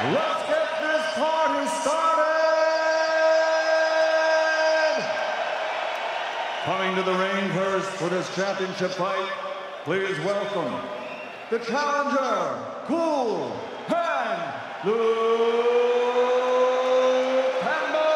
Let's get this party started! Coming to the ring first for this championship fight, please welcome the challenger, Cool Hand Luke Campbell!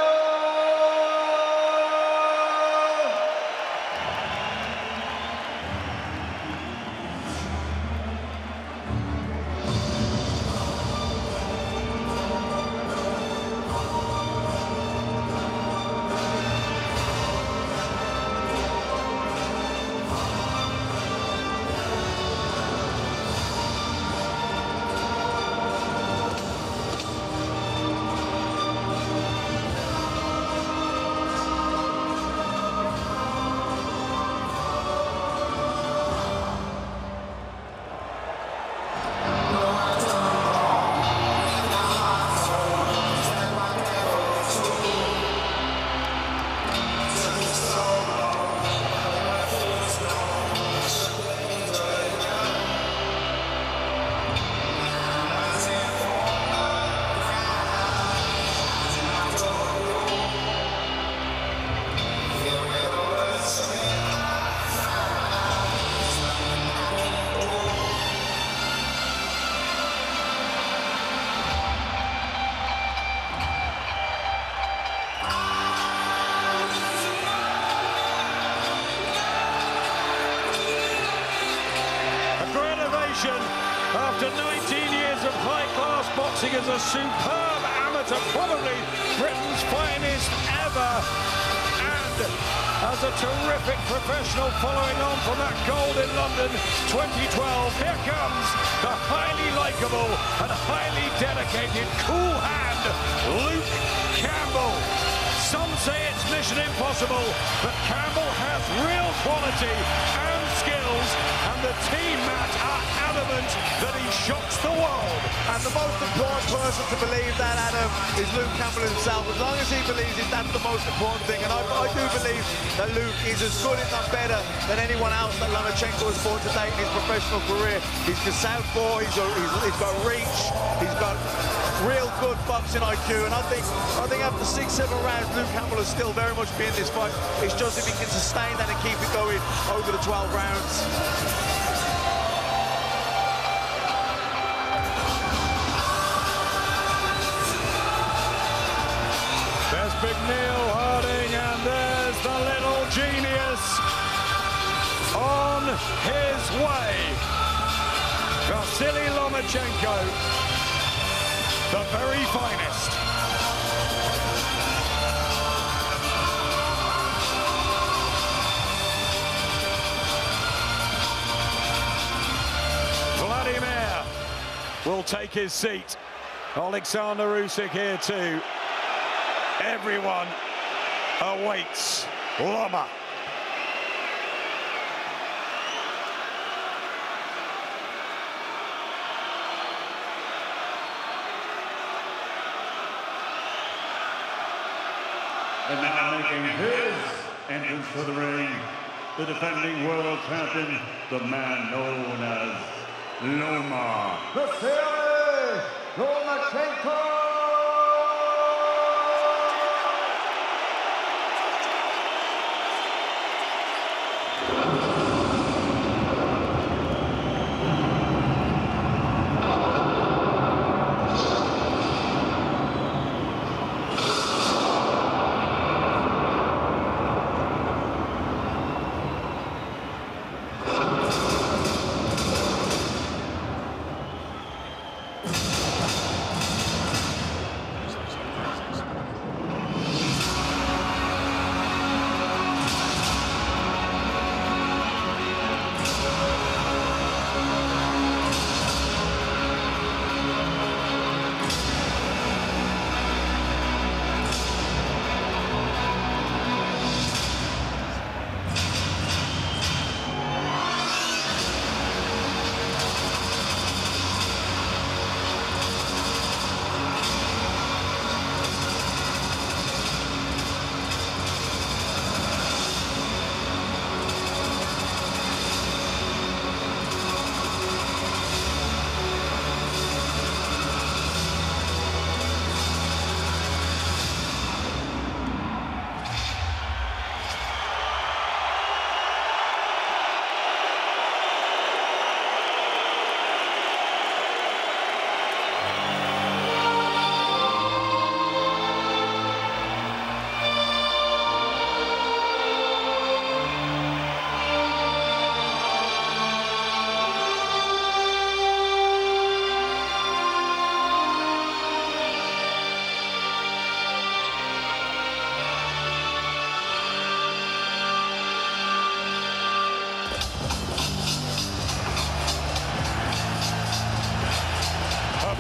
After 19 years of high-class boxing as a superb amateur, probably Britain's finest ever, and as a terrific professional following on from that gold in London 2012, here comes the highly likeable and highly dedicated cool hand, Luke Campbell. Some say it's mission impossible, but Campbell has real quality and skills, and the team Matt are adamant that he shocks the world. And the most important person to believe that, Adam, is Luke Campbell himself. As long as he believes it, that's the most important thing. And I do believe that Luke is as good, if not better, than anyone else that Lomachenko has fought to date in his professional career. He's the southpaw, he's got reach, he's got real good boxing IQ, and I think after 6-7 rounds, Luke Campbell is still very much be in this fight. It's just if he can sustain that and keep it going over the 12 rounds. There's Big Neil Harding, and there's the little genius on his way. Vasiliy Lomachenko, the very finest. Vladimir will take his seat. Alexander Usyk here too. Everyone awaits Loma. And now making his entrance to the ring, the defending world champion, the man known as Loma. Vasiliy Lomachenko!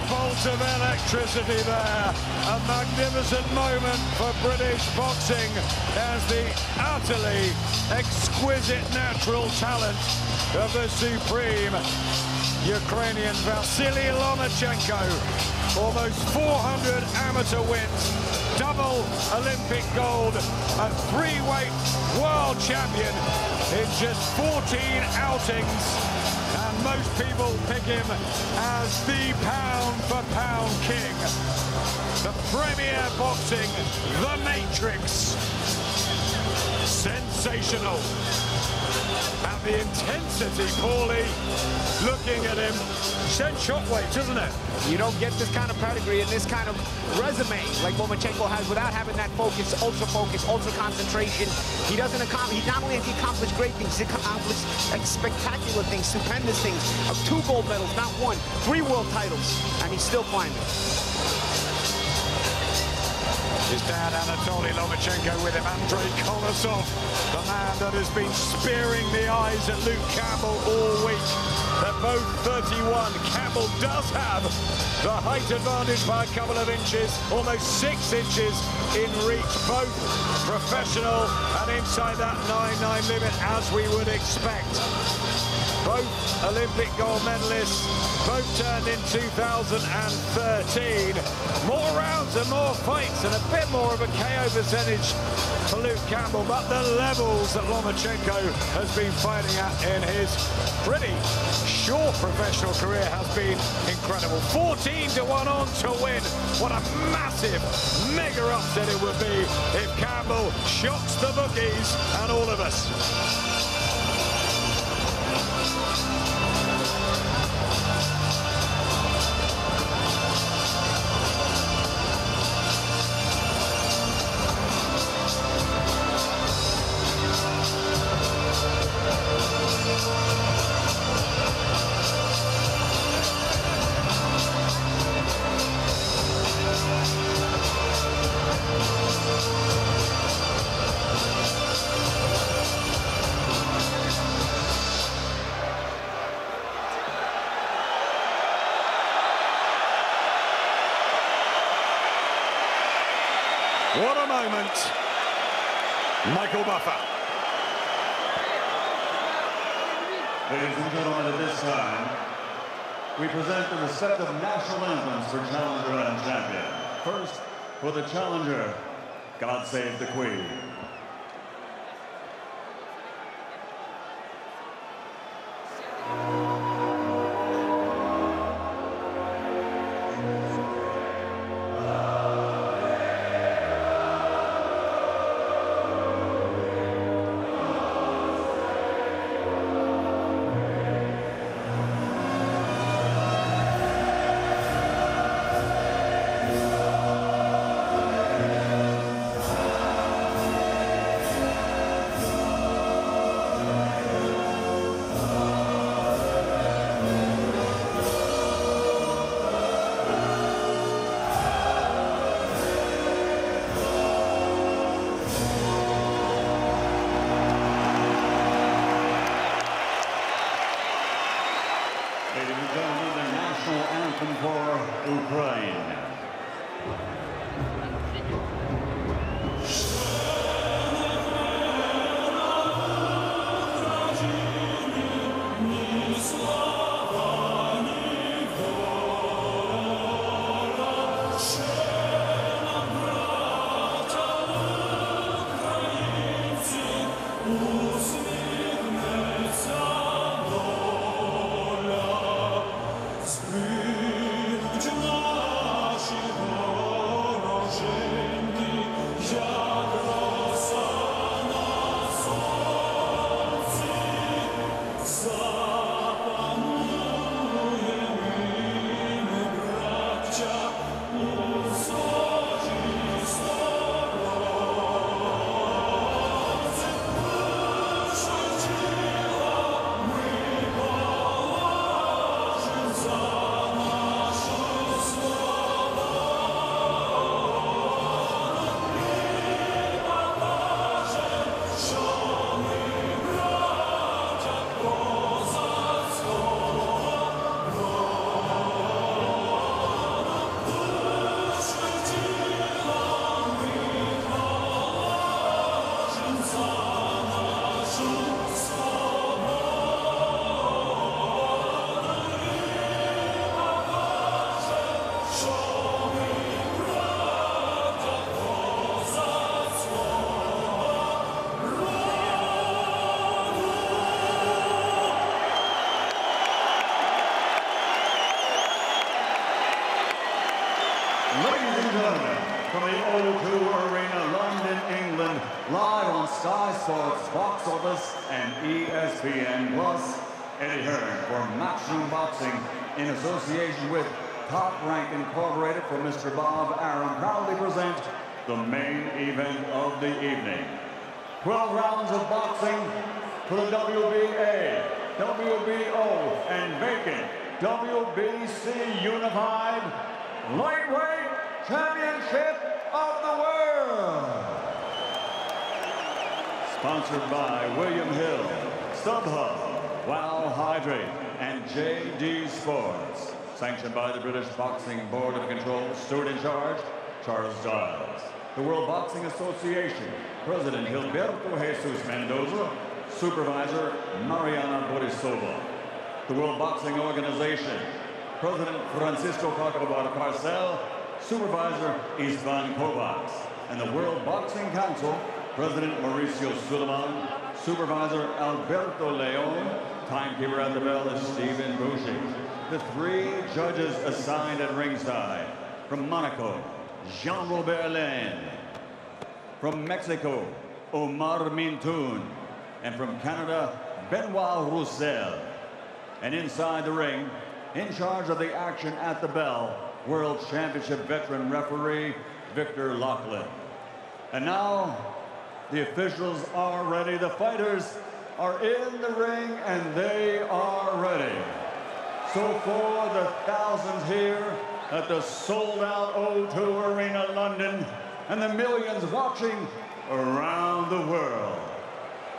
bolt of electricity there. A magnificent moment for British boxing as the utterly exquisite natural talent of the supreme Ukrainian Vasiliy Lomachenko. Almost 400 amateur wins, double Olympic gold, a three-weight world champion in just 14 outings. And most people pick him as the pound-for-pound king. The premier boxing, the Matrix. Sensational. And the intensity, Paulie, looking at him, sends shockwaves, doesn't it? You don't get this kind of pedigree and this kind of resume like Lomachenko has without having that focus, ultra concentration. He doesn't accomplish, not only has he accomplished great things, he's accomplished spectacular things, stupendous things. 2 gold medals, not 1, 3 world titles, and he's still climbing. His dad, Anatoly Lomachenko, with him, Andrei Kolosov, the man that has been spearing the eyes at Luke Campbell all week. They're both 31. Campbell does have the height advantage by a couple of inches, almost 6 inches in reach, both professional and inside that 9'9" limit, as we would expect. Both Olympic gold medalists, both turned in 2013. More rounds and more fights and a bit more of a KO percentage for Luke Campbell, but the levels that Lomachenko has been fighting at in his pretty short professional career has been incredible. 14-1 on to win. What a massive, mega upset it would be if Campbell shocks the bookies and all of us. What a moment, Michael Buffer. Ladies and gentlemen, at this time, we present the respective national anthems for challenger and champion. First, for the challenger, God Save the Queen. Ladies and gentlemen, the national anthem for Ukraine. gentlemen, from the O2 Arena, London, England, live on Sky Sports, Box Office, and ESPN Plus, Eddie Hearn for Matchroom Boxing in association with Top Rank Incorporated for Mr. Bob Arum proudly present the main event of the evening. 12 rounds of boxing for the WBA, WBO, and vacant WBC Unified Lightweight Championship of the World. Sponsored by William Hill, StubHub, Wow Hydrate, and JD Sports. Sanctioned by the British Boxing Board of Control, steward in charge, Charles Giles. The World Boxing Association, President Gilberto Jesus Mendoza, Supervisor Mariana Borisova. The World Boxing Organization, President Francisco Cacabar Parcel, Supervisor Istvan Kovacs. And the World Boxing Council, President Mauricio Suleiman, Supervisor Alberto Leon, timekeeper at the bell is Stephen Boucher. The 3 judges assigned at ringside. From Monaco, Jean-Robert Lane. From Mexico, Omar Mintun. And from Canada, Benoit Roussel. And inside the ring, in charge of the action at the bell, World Championship veteran referee, Victor Lachlan. And now, the officials are ready. The fighters are in the ring, and they are ready. So for the thousands here at the sold-out O2 Arena, London, and the millions watching around the world.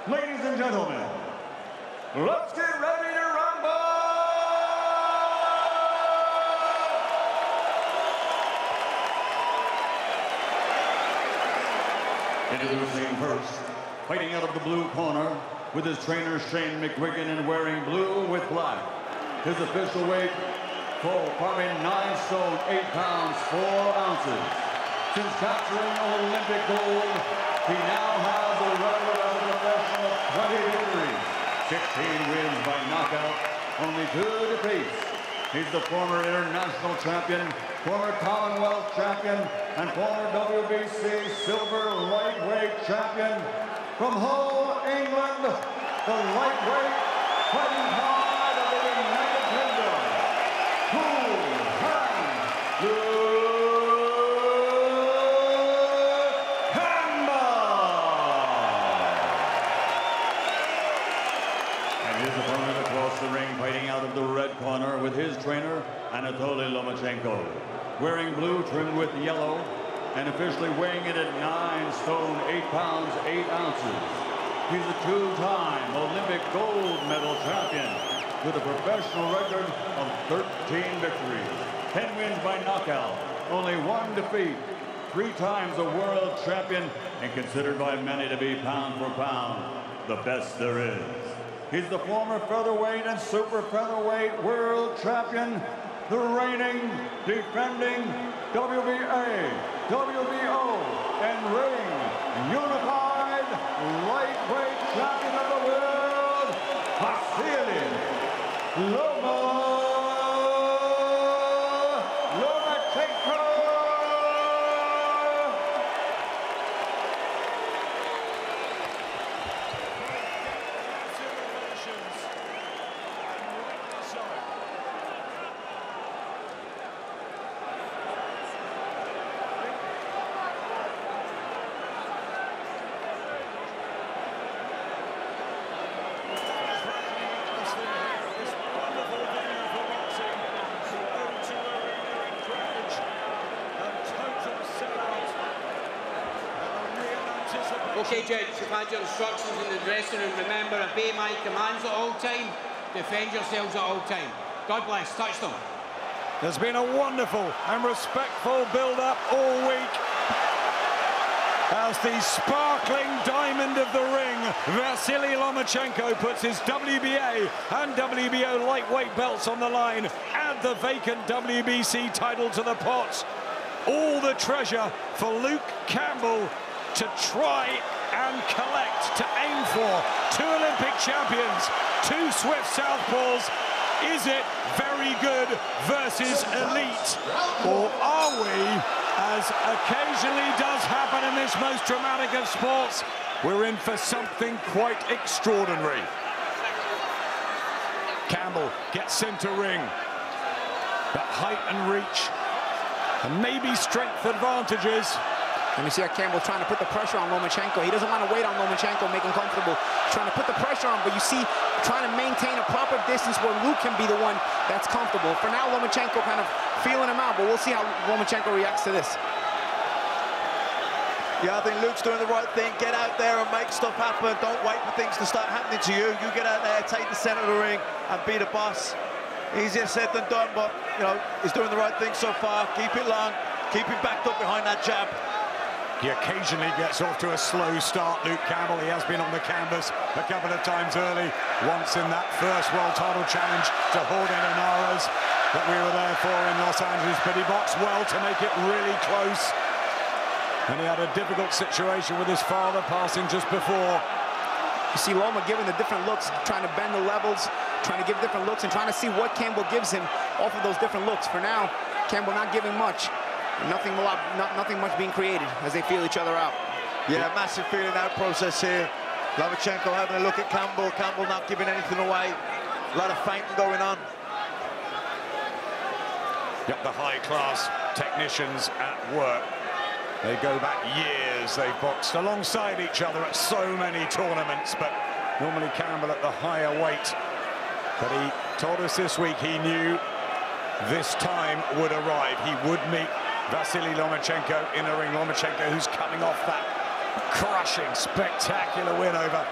Ladies and gentlemen, let's get ready to rumble! Introducing first, fighting out of the blue corner with his trainer Shane McGuigan and wearing blue with black. His official weight, 9 stone, 8 pounds, 4 ounces. Since capturing Olympic gold, he now has a record as a professional of 20 victories, 16 wins by knockout, only 2 defeats. He's the former international champion, former Commonwealth champion, and former WBC silver lightweight champion. From Hull, England, the lightweight fighting pride of the United Kingdom, the ring, fighting out of the red corner with his trainer, Vasiliy Lomachenko. Wearing blue trimmed with yellow and officially weighing in at 9 stone, 8 pounds, 8 ounces. He's a 2-time Olympic gold medal champion with a professional record of 13 victories, 10 wins by knockout, only 1 defeat, 3 times a world champion, and considered by many to be pound for pound the best there is. He's the former featherweight and super featherweight world champion, the reigning, defending WBA, WBO, and Ring Unified Lightweight Champion of the World, Vasiliy Lomachenko. Okay, Judge, you've had your instructions in the dressing room. Remember, obey my commands at all time. Defend yourselves at all time. God bless. Touch them. There's been a wonderful and respectful build-up all week as the sparkling diamond of the ring, Vasiliy Lomachenko, puts his WBA and WBO lightweight belts on the line. Add the vacant WBC title to the pot. All the treasure for Luke Campbell to try and collect, to aim for. 2 Olympic champions, 2 swift southpaws. Is it very good versus elite? Or are we As occasionally does happen in this most dramatic of sports, we're in for something quite extraordinary. Campbell gets center ring. That height and reach, and maybe strength advantages. And you see how Campbell's trying to put the pressure on Lomachenko. He doesn't want to wait on Lomachenko, make him comfortable. He's trying to put the pressure on, but you see, trying to maintain a proper distance where Luke can be the one that's comfortable. For now, Lomachenko kind of feeling him out, but we'll see how Lomachenko reacts to this. Yeah, I think Luke's doing the right thing. Get out there and make stuff happen. Don't wait for things to start happening to you. You get out there, take the center of the ring, and be the boss. Easier said than done, but, you know, he's doing the right thing so far. Keep it long. Keep him backed up behind that jab. He occasionally gets off to a slow start, Luke Campbell. He has been on the canvas a couple of times early, once in that first world title challenge to Jorge Linares that we were there for in Los Angeles, but he boxed well to make it really close. And he had a difficult situation with his father passing just before. You see Loma giving the different looks, trying to bend the levels, trying to give different looks, and trying to see what Campbell gives him off of those different looks. For now, Campbell not giving much. Nothing much being created as they feel each other out. Yeah, massive feeling out process here. Lomachenko having a look at Campbell. Campbell not giving anything away. A lot of feinting going on. Yep, the high-class technicians at work. They go back years. They've boxed alongside each other at so many tournaments, but normally Campbell at the higher weight. But he told us this week he knew this time would arrive. He would meet Vasiliy Lomachenko in the ring. Lomachenko, who's coming off that crushing, spectacular win over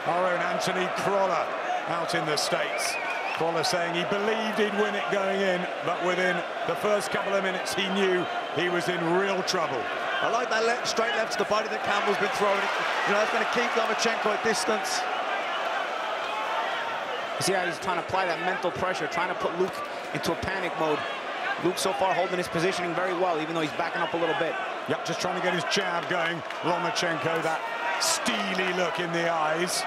our own Anthony Crolla out in the States. Crolla saying he believed he'd win it going in, but within the first couple of minutes, he knew he was in real trouble. I like that straight left to the body that Campbell's been throwing. You know, that's going to keep Lomachenko at distance. You see how he's trying to apply that mental pressure, trying to put Luke into a panic mode. Luke so far holding his positioning very well, even though he's backing up a little bit. Yep, just trying to get his jab going. Lomachenko, that steely look in the eyes.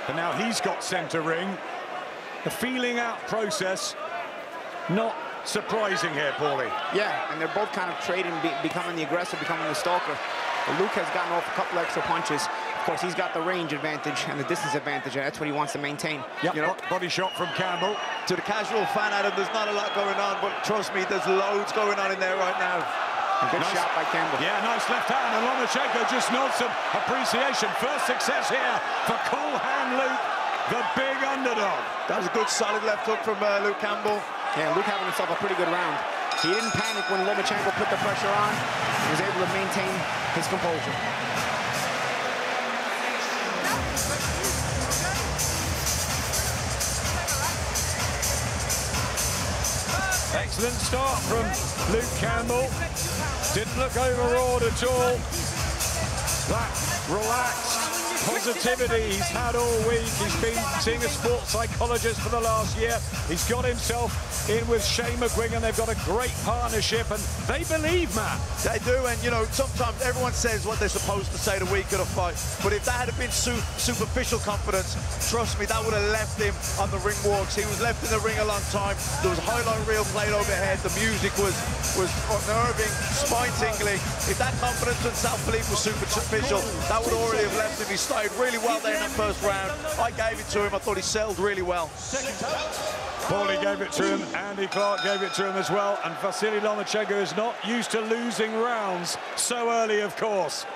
But now he's got center ring. The feeling out process, not surprising here, Paulie. Yeah, and they're both kind of trading, becoming the aggressor, becoming the stalker. But Luke has gotten off a couple extra punches. Of course, he's got the range advantage and the distance advantage, and that's what he wants to maintain. Yep, you know, body shot from Campbell. To the casual fan, Adam, there's not a lot going on, but trust me, there's loads going on in there right now. Good shot by Campbell. Yeah, nice left hand, and Lomachenko just nods some appreciation. First success here for Cool Hand Luke, the big underdog. That was a good, solid left hook from Luke Campbell. Yeah, Luke having himself a pretty good round. He didn't panic when Lomachenko put the pressure on. He was able to maintain his composure. Excellent start from Luke Campbell. Didn't look overawed at all. That relaxed positivity he's had all week. He's been seeing a sports psychologist for the last year. He's got himself in with Shane McGuigan. They've got a great partnership, and they believe, Matt. They do, and you know, sometimes everyone says what they're supposed to say the week of the fight, but if that had been superficial confidence, trust me, that would have left him on the ring walks. He was left in the ring a long time. There was highlight reel played overhead. The music was unnerving, spine-tingling. If that confidence and self-belief was superficial, that would already have left him. He started really well there in that first round. I gave it to him. I thought he sold really well. Paulie gave it to him, Andy Clark gave it to him as well, and Vasiliy Lomachenko is not used to losing rounds so early, of course.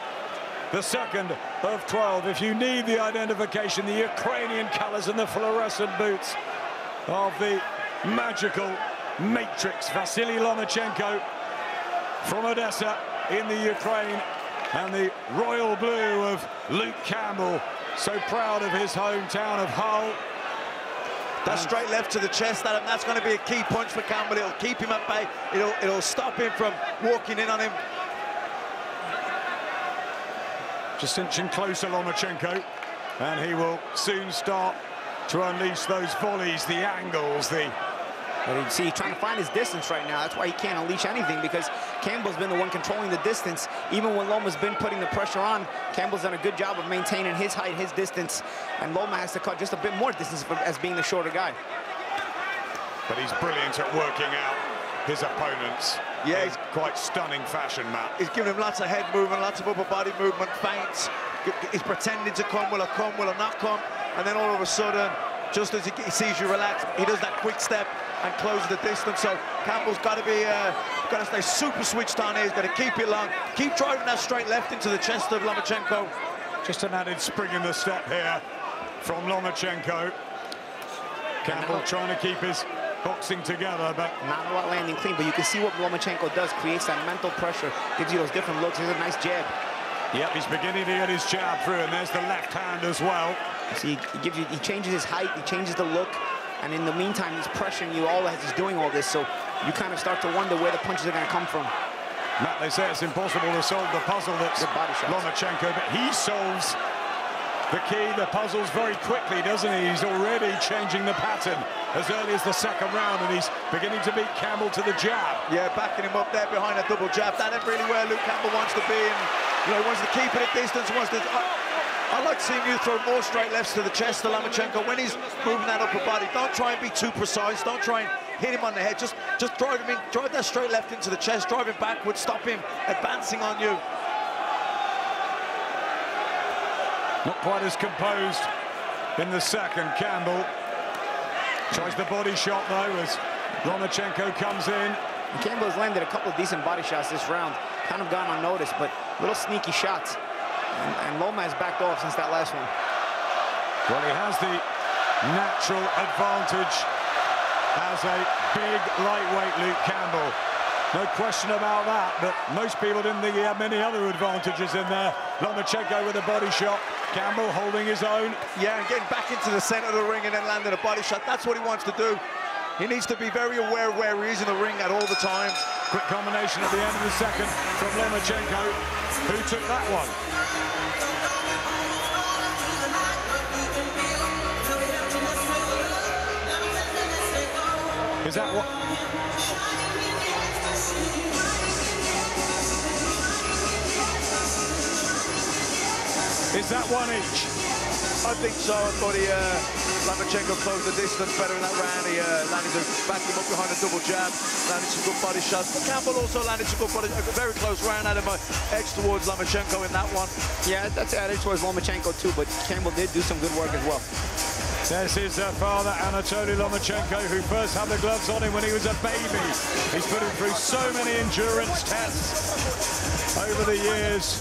The second of 12. If you need the identification, the Ukrainian colours and the fluorescent boots of the magical matrix, Vasiliy Lomachenko from Odessa in the Ukraine, and the royal blue of Luke Campbell, so proud of his hometown of Hull. That straight left to the chest, Adam, that's going to be a key punch for Campbell. It'll keep him at bay. It'll stop him from walking in on him. Just inching closer, Lomachenko, and he will soon start to unleash those volleys, the angles, But you see, he's trying to find his distance right now. That's why he can't unleash anything, because Campbell's been the one controlling the distance. Even when Loma's been putting the pressure on, Campbell's done a good job of maintaining his height, his distance, and Loma has to cut just a bit more distance as being the shorter guy. But he's brilliant at working out his opponents in quite stunning fashion, Matt. He's giving him lots of head movement, lots of upper body movement, feints. He's pretending to come, will it not come? And then all of a sudden, just as he sees you relax, he does that quick step and closes the distance. So Campbell's got to stay super switched on here. He's got to keep it long, keep driving that straight left into the chest of Lomachenko. Just an added spring in the step here from Lomachenko. Campbell trying to keep his boxing together, but not a lot landing clean. But you can see what Lomachenko does, creates that mental pressure, gives you those different looks. There's a nice jab. Yep, he's beginning to get his jab through, and there's the left hand as well. See, he changes his height, he changes the look, and in the meantime, he's pressuring you all as he's doing all this. So you kind of start to wonder where the punches are going to come from. Matt, they say it's impossible to solve the puzzle that's Lomachenko, but he solves the key, the puzzles very quickly, doesn't he? He's already changing the pattern as early as the second round, and he's beginning to beat Campbell to the jab. Yeah, backing him up there behind a double jab. That ain't really where Luke Campbell wants to be, and he wants to keep it at distance. I like seeing you throw more straight lefts to the chest to Lomachenko when he's moving that upper body. Don't try and be too precise. Don't try and hit him on the head. Just drive him in, drive that straight left into the chest, drive him backwards, stop him advancing on you. Not quite as composed in the second. Campbell tries the body shot, though, as Lomachenko comes in. And Campbell's landed a couple of decent body shots this round. Kind of gone unnoticed, but little sneaky shots. And Loma has backed off since that last one. Well, he has the natural advantage as a big lightweight, Luke Campbell. No question about that, but most people didn't think he had many other advantages in there. Lomachenko with a body shot, Campbell holding his own. Yeah, and getting back into the center of the ring and then landing a body shot. That's what he wants to do. He needs to be very aware of where he is in the ring at all the time. Quick combination at the end of the second from Lomachenko, who took that one. Is that what? Is that one each? I think so. I thought Lomachenko closed the distance better in that round. He landed to back him up behind a double jab, landed some good body shots. But Campbell also landed some good body, a very close round out of my edge towards Lomachenko in that one. Yeah, that's edge towards Lomachenko too, but Campbell did do some good work as well. This is their father, Anatoly Lomachenko, who first had the gloves on him when he was a baby. He's put him through so many endurance tests over the years.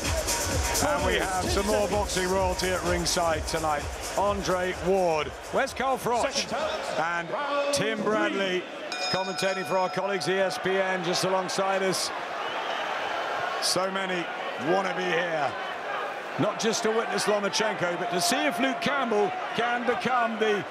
And we have some more boxing royalty at ringside tonight. Andre Ward. Where's Carl Froch? And Tim Bradley commentating for our colleagues ESPN just alongside us. So many want to be here. Not just to witness Lomachenko, but to see if Luke Campbell can become the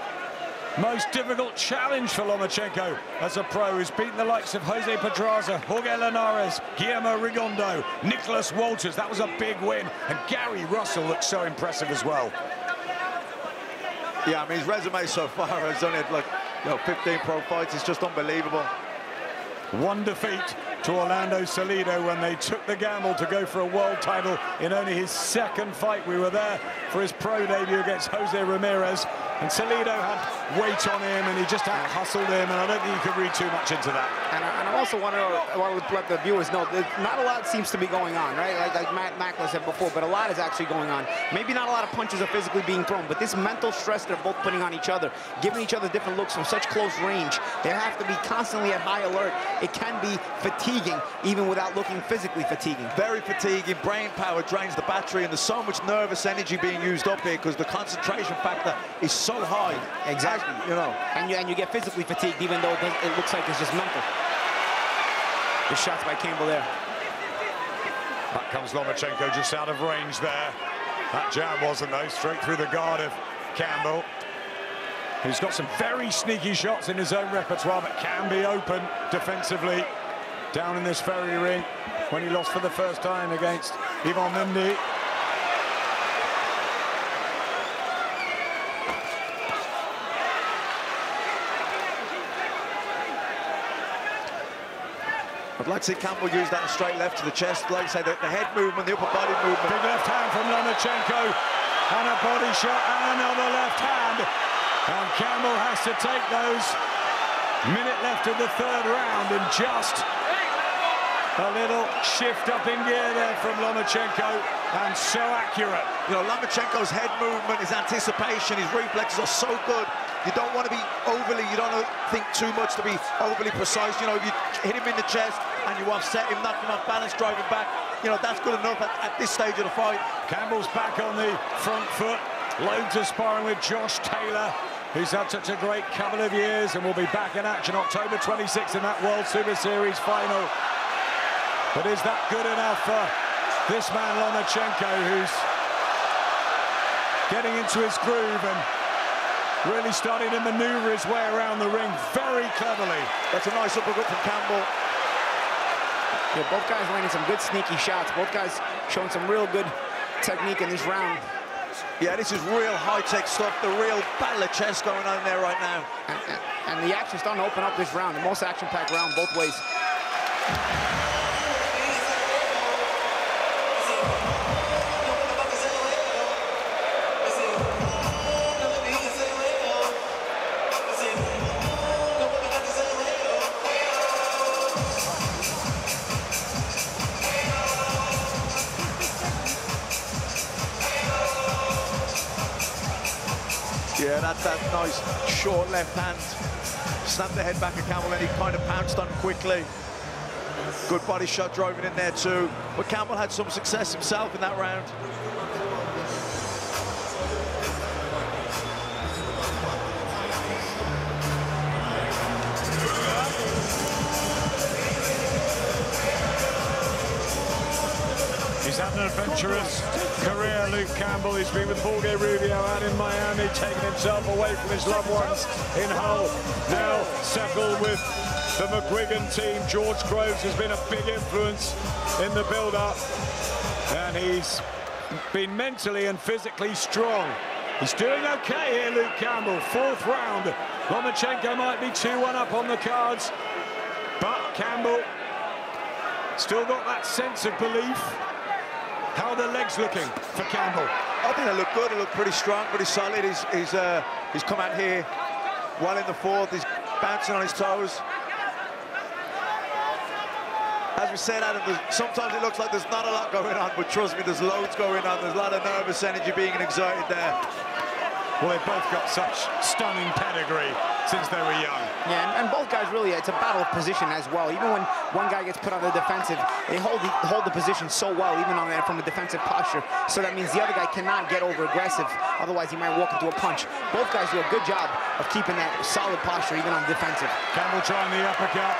most difficult challenge for Lomachenko as a pro. He's beaten the likes of Jose Pedraza, Jorge Linares, Guillermo Rigondo, Nicholas Walters. That was a big win. And Gary Russell looks so impressive as well. Yeah, I mean, his resume so far has only like 15 pro fights. It's just unbelievable. One defeat to Orlando Salido when they took the gamble to go for a world title in only his second fight. We were there for his pro debut against Jose Ramirez, and Salido had weight on him and he just out-hustled him, and I don't think you could read too much into that. And I also want to let the viewers know that not a lot seems to be going on, right? Like Matt Macklin said before, but a lot is actually going on. Maybe not a lot of punches are physically being thrown, but this mental stress they're both putting on each other, giving each other different looks from such close range, they have to be constantly at high alert. It can be fatiguing, even without looking physically fatiguing. Very fatiguing. Brain power drains the battery, and there's so much nervous energy being used up here because the concentration factor is so high. Exactly. And you get physically fatigued, even though it looks like it's just mental. Good shots by Campbell there. Back comes Lomachenko just out of range there. That jab wasn't, though, straight through the guard of Campbell. He's got some very sneaky shots in his own repertoire, but can be open defensively down in this Ferry ring when he lost for the first time against Ivan Mendy. I'd like to see Campbell use that straight left to the chest. Like I say, the head movement, the upper body movement. Big left hand from Lomachenko, and a body shot, and another left hand. And Campbell has to take those Minute left of the third round, and just a little shift up in gear there from Lomachenko, and so accurate. You know, Lomachenko's head movement, his anticipation, his reflexes are so good. You don't want to be you don't want to think too much to be overly precise. You know, if you hit him in the chest and you offset him, knock him off balance, driving back, you know, that's good enough at this stage of the fight. Campbell's back on the front foot. Loads of sparring with Josh Taylor, who's had such a great couple of years, and will be back in action October 26th in that World Super Series final. But is that good enough for this man Lomachenko, who's getting into his groove and really starting to maneuver his way around the ring very cleverly? That's a nice uppercut from Campbell. Yeah, both guys landing some good sneaky shots. Both guys showing some real good technique in this round. Yeah, this is real high-tech stuff, the real battle of chess going on there right now. And the action's starting to open up this round, the most action-packed round both ways. Yeah, that's that nice short left hand. Snapped the head back of Campbell, and he kind of pounced on quickly. Good body shot driving in there too. But Campbell had some success himself in that round. He's had an adventurous career, Luke Campbell. He's been with Jorge Rubio out in Miami, taking himself away from his loved ones in Hull. Now settled with the McGuigan team. George Groves has been a big influence in the build-up, and he's been mentally and physically strong. He's doing okay here, Luke Campbell. Fourth round. Lomachenko might be 2-1 up on the cards, but Campbell still got that sense of belief. How are the legs looking for Campbell? I think they look good. They look pretty strong, pretty solid. He's come out here well in the fourth. He's bouncing on his toes. As we said, Adam, sometimes it looks like there's not a lot going on, but trust me, there's loads going on. There's a lot of nervous energy being exerted there. Well, they've both got such stunning pedigree since they were young. Yeah, and both guys really, it's a battle of position as well. Even when one guy gets put on the defensive, they hold the position so well, even on that from a defensive posture. So that means the other guy cannot get over aggressive. Otherwise, he might walk into a punch. Both guys do a good job of keeping that solid posture, even on defensive. Campbell trying the uppercut.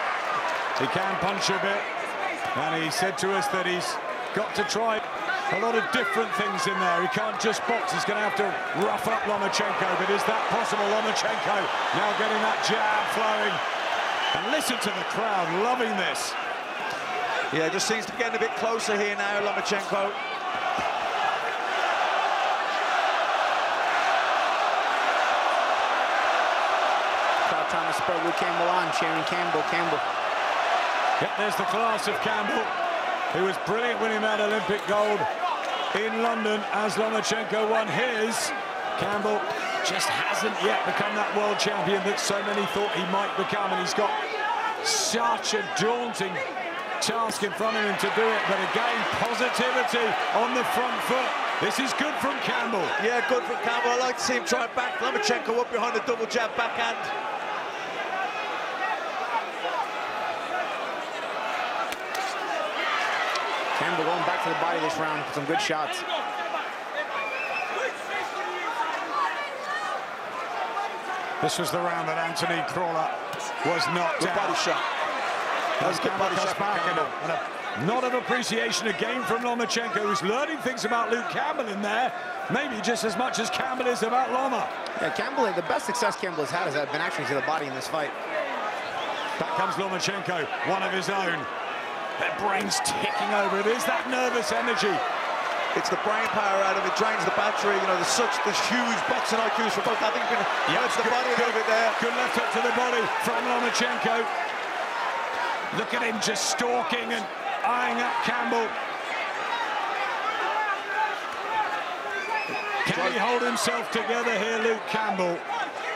He can punch a bit. And he said to us that he's got to try a lot of different things in there. He can't just box. He's going to have to rough up Lomachenko. But is that possible? Lomachenko now getting that jab flowing. And listen to the crowd loving this. Yeah, just seems to be getting a bit closer here now, Lomachenko. Crowd trying to spur Luke Campbell on, cheering Campbell. Yep, there's the class of Campbell. He was brilliant winning that Olympic gold in London as Lomachenko won his. Campbell just hasn't yet become that world champion that so many thought he might become, and he's got such a daunting task in front of him to do it. But again, positivity on the front foot. This is good from Campbell. Yeah, good from Campbell. I like to see him try and back Lomachenko up behind the double jab backhand. Campbell going back to the body this round with some good shots. This was the round that Anthony Crawler was knocked Good out. body shot. That was a good body shot from Campbell. And a nod of appreciation again from Lomachenko, who's learning things about Luke Campbell in there, maybe just as much as Campbell is about Loma. Yeah, Campbell, the best success Campbell has had has been actually to the body in this fight. Back comes Lomachenko, one of his own. Their brains ticking over. It is that nervous energy. It's the brain power out of it, drains the battery. You know, there's huge boxing IQs for both. I think it's the body a little bit there. Good left hook to the body from Lomachenko. Look at him just stalking and eyeing up Campbell. Can he hold himself together here, Luke Campbell?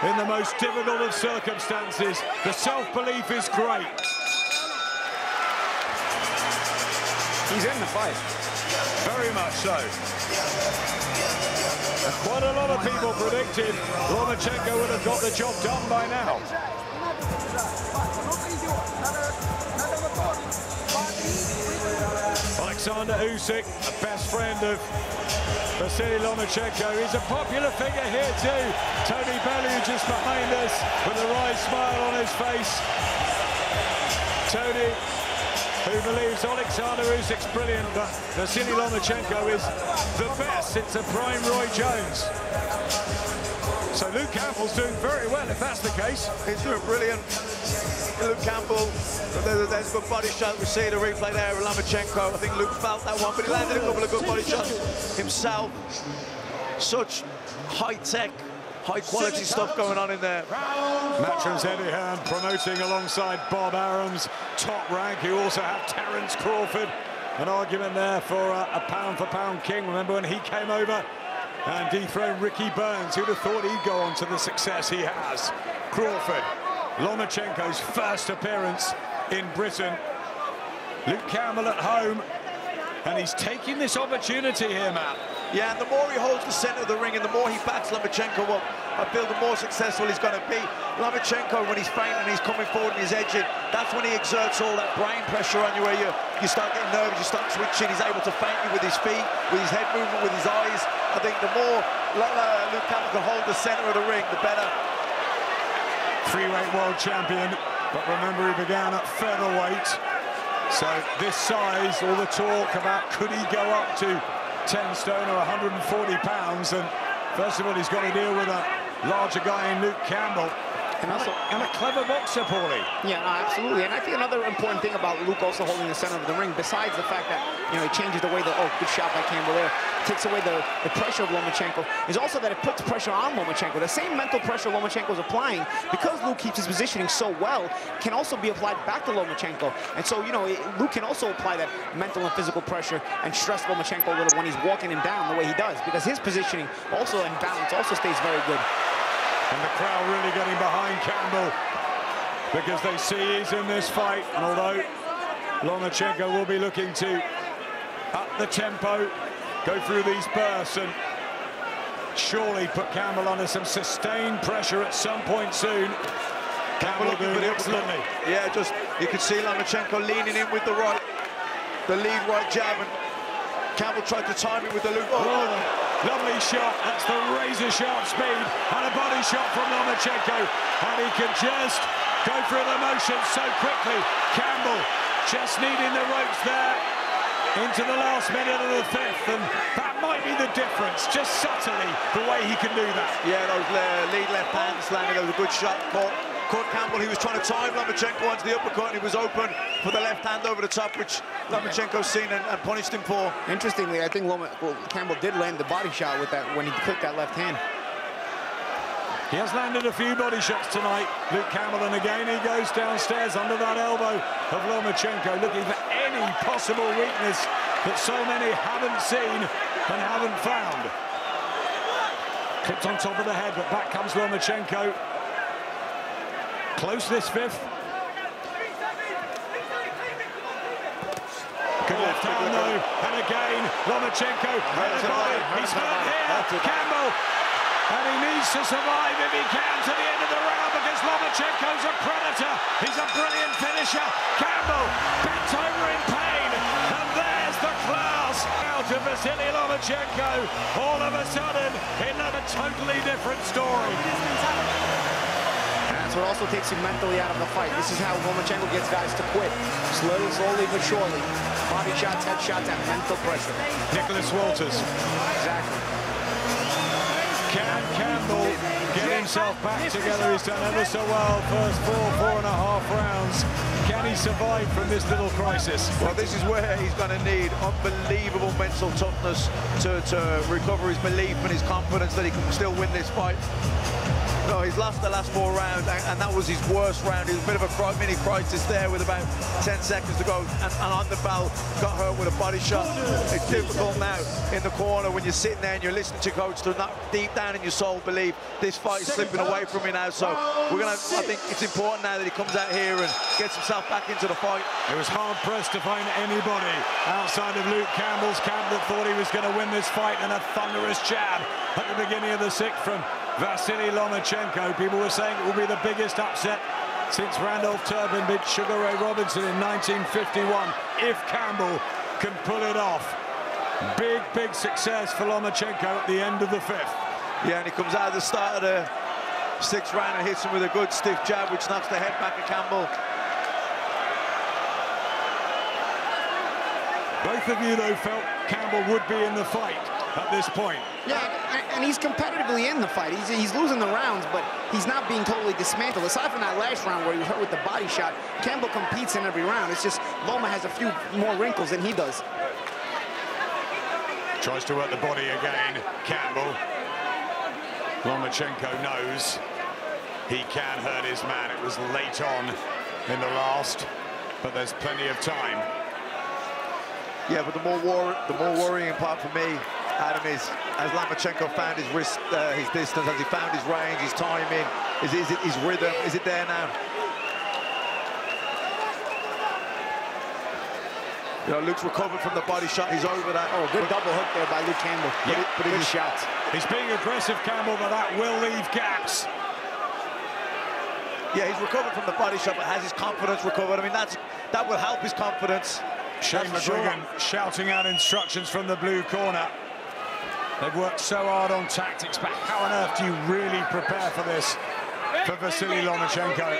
in the most difficult of circumstances. The self-belief is great. He's in the fight. Very much so. Quite a lot of people predicted Lomachenko would have got the job done by now. Alexander Usyk, a best friend of Vasiliy Lomachenko. He's a popular figure here too. Tony Bellew just behind us with a wry smile on his face. Tony, who believes Alexander Usyk's brilliant, but Vasiliy Lomachenko is the best since a prime Roy Jones. So Luke Campbell's doing very well, if that's the case. He's doing brilliant. Luke Campbell, there's a good body shot. We see the replay there with Lomachenko. I think Luke felt that one, but he landed a couple of good body shots himself. Such high-tech, high-quality stuff going on in there. Matchroom's Eddie Hearn promoting alongside Bob Arams. Top rank. You also have Terence Crawford. An argument there for a pound-for-pound king. Remember when he came over and dethroned Ricky Burns? Who'd have thought he'd go on to the success he has? Crawford, Lomachenko's first appearance in Britain. Luke Campbell at home, and he's taking this opportunity here, Matt. Yeah, and the more he holds the center of the ring and the more he backs Lomachenko up, I feel the more successful he's going to be. Lomachenko, when he's feinting and he's coming forward and he's edging, that's when he exerts all that brain pressure on you, where you start getting nervous, you start twitching. He's able to feint you with his feet, with his head movement, with his eyes. I think the more Luke Campbell can hold the center of the ring, the better. Freeweight world champion, but remember he began at featherweight. So this size, all the talk about could he go up to 10 stone or 140 pounds, and first of all he's got to deal with a larger guy in Luke Campbell. And a clever boxer, Paulie. Yeah, no, absolutely. And I think another important thing about Luke also holding the center of the ring, besides the fact that, you know, he changes the way that, oh, good shot by Campbell there, takes away the pressure of Lomachenko, is also that it puts pressure on Lomachenko. The same mental pressure Lomachenko is applying, because Luke keeps his positioning so well, can also be applied back to Lomachenko. And so, you know, Luke can also apply that mental and physical pressure and stress Lomachenko a little when he's walking him down the way he does, because his positioning also and balance also stays very good. And the crowd really getting behind Campbell because they see he's in this fight. And although Lomachenko will be looking to up the tempo, go through these bursts and surely put Campbell under some sustained pressure at some point soon. Campbell doing excellently. Yeah, just you can see Lomachenko leaning in with the lead right jab, and Campbell tried to time it with the loop. Lovely shot, that's the razor-sharp speed, and a body shot from Lomachenko, and he can just go through the motions so quickly. Campbell just needing the ropes there into the last minute of the fifth, and that might be the difference, just subtly, the way he can do that. Yeah, those lead left hands landing, that was a good shot. Caught Campbell, he was trying to time Lomachenko onto the uppercut, and he was open for the left hand over the top, which Lomachenko's seen and punished him for. Interestingly, I think Campbell did land the body shot with that when he clicked that left hand. He has landed a few body shots tonight, Luke Campbell, and again he goes downstairs under that elbow of Lomachenko, looking for any possible weakness that so many haven't seen and haven't found. Clipped on top of the head, but back comes Lomachenko. Close this fifth. Good left hand though, and again Lomachenko. He's hurt here. Campbell, and he needs to survive if he can to the end of the round, because Lomachenko's a predator. He's a brilliant finisher. Campbell bent over in pain, and there's the class out of Vasiliy Lomachenko. All of a sudden, another totally different story. That's what also takes you mentally out of the fight. This is how Lomachenko gets guys to quit. Slowly but surely. Body shots, head shots, and mental pressure. Nicholas Walters. Exactly. Can Campbell get himself back together? He's done ever so well. First 4.5 rounds. Can he survive from this little crisis? Well, this is where he's going to need unbelievable mental toughness to recover his belief and his confidence that he can still win this fight. No, he's lost the last 4 rounds, and that was his worst round. It was a bit of a mini crisis there with about 10 seconds to go, and on the bell, got hurt with a body shot. It's difficult now in the corner when you're sitting there and you're listening to coach to not deep down in your soul believe this fight is slipping away from me now. So I think it's important now that he comes out here and gets himself back into the fight. It was hard-pressed to find anybody outside of Luke Campbell's camp that thought he was going to win this fight, and a thunderous jab at the beginning of the 6th from Vasiliy Lomachenko. People were saying it will be the biggest upset since Randolph Turbin beat Sugar Ray Robinson in 1951, if Campbell can pull it off. Big success for Lomachenko at the end of the 5th. Yeah, and he comes out at the start of the 6th round and hits him with a good stiff jab, which knocks the head back of Campbell. Both of you, though, felt Campbell would be in the fight at this point. Yeah, and he's competitively in the fight. He's losing the rounds, but he's not being totally dismantled. Aside from that last round where he was hurt with the body shot, Campbell competes in every round. It's just Loma has a few more wrinkles than he does. Tries to work the body again, Campbell. Lomachenko knows he can hurt his man. It was late on in the last, but there's plenty of time. Yeah, but the more worrying part for me, Adam, is as Lomachenko found his wrist, his distance, as he found his range, his timing, is it his rhythm? Is it there now? You know, Luke's recovered from the body shot. He's over that. Oh, good double hook there by Luke Campbell. Yeah, but good shots. He's being aggressive, Campbell, but that will leave gaps. Yeah, he's recovered from the body shot, but has his confidence recovered? I mean, that will help his confidence. Shane McGuigan shouting out instructions from the blue corner. They've worked so hard on tactics, but how on earth do you really prepare for this for Vasiliy Lomachenko?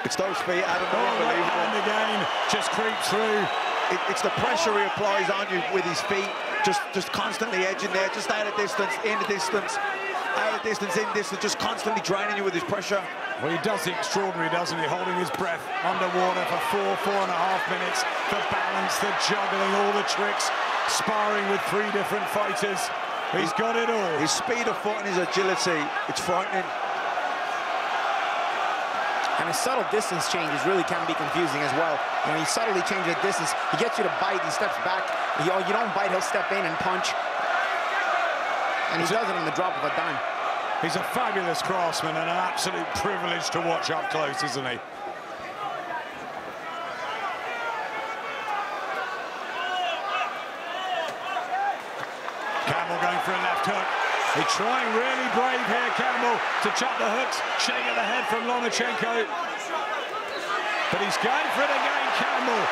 It's those feet, Adam, unbelievable. And again, just creeps through. It's the pressure he applies on you with his feet, just constantly edging there, just out of distance, in the distance, out of distance, in distance, just constantly draining you with his pressure. Well, he does the extraordinary, doesn't he? Holding his breath underwater for 4.5 minutes. The balance, the juggling, all the tricks, sparring with 3 different fighters. He's got it all. His speed of foot and his agility, it's frightening. And his subtle distance changes really can be confusing as well. When he subtly changes the distance, he gets you to bite, he steps back. You don't bite, he'll step in and punch. And he does it on the drop of a dime. He's a fabulous craftsman and an absolute privilege to watch up close, isn't he? Campbell going for a left hook. He's trying really brave here, Campbell, to chuck the hooks. Shake at the head from Lomachenko. But he's going for it again, Campbell.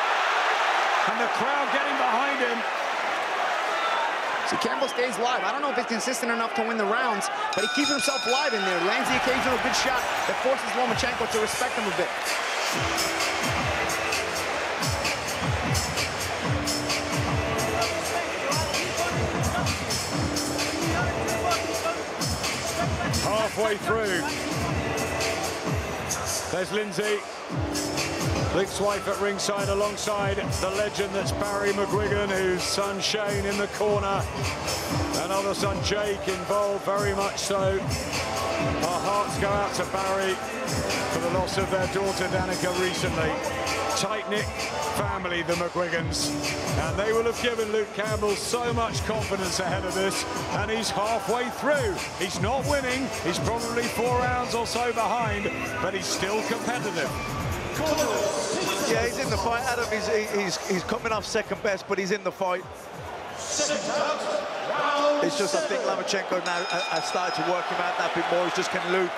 And the crowd getting behind him. See, Campbell stays live. I don't know if he's consistent enough to win the rounds, but he keeps himself live in there. Lands the occasional good shot that forces Lomachenko to respect him a bit. Halfway through. There's Lindsay. Luke's wife at ringside alongside the legend that's Barry McGuigan, whose son Shane in the corner. Another son Jake involved, very much so. Our hearts go out to Barry for the loss of their daughter Danica recently. Tight-knit family, the McGuigans. And they will have given Luke Campbell so much confidence ahead of this. And he's halfway through. He's not winning. He's probably 4 rounds or so behind, but he's still competitive. Yeah, he's in the fight, Adam. He's coming off second best, but he's in the fight. It's just, I think Lomachenko now has started to work him out that bit more. He's just, can Luke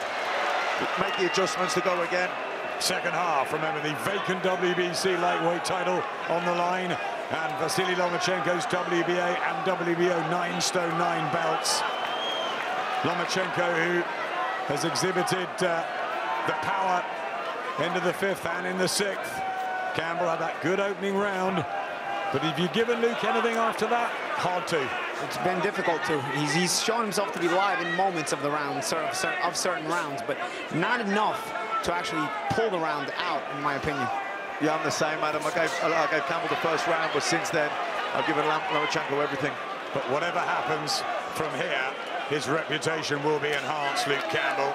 make the adjustments to go again? Second half, remember the vacant WBC lightweight title on the line, and Vasiliy Lomachenko's WBA and WBO 9-stone 9 belts. Lomachenko, who has exhibited the power into the 5th and in the 6th. Campbell had that good opening round, but if you've given Luke anything after that, hard to. It's been difficult to. He's shown himself to be live in moments of the round, of certain rounds, but not enough to actually pull the round out, in my opinion. Yeah, I'm the same, Adam. I gave Campbell the first round, but since then, I've given Lomachenko everything. But whatever happens from here, his reputation will be enhanced, Luke Campbell.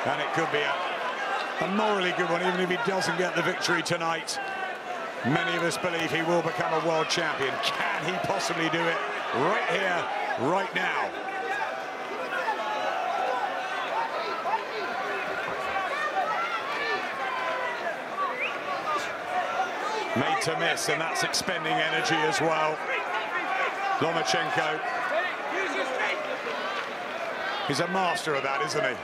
And it could be a morally good one, even if he doesn't get the victory tonight. Many of us believe he will become a world champion. Can he possibly do it right here, right now? Made to miss, and that's expending energy as well. Lomachenko. He's a master of that, isn't he?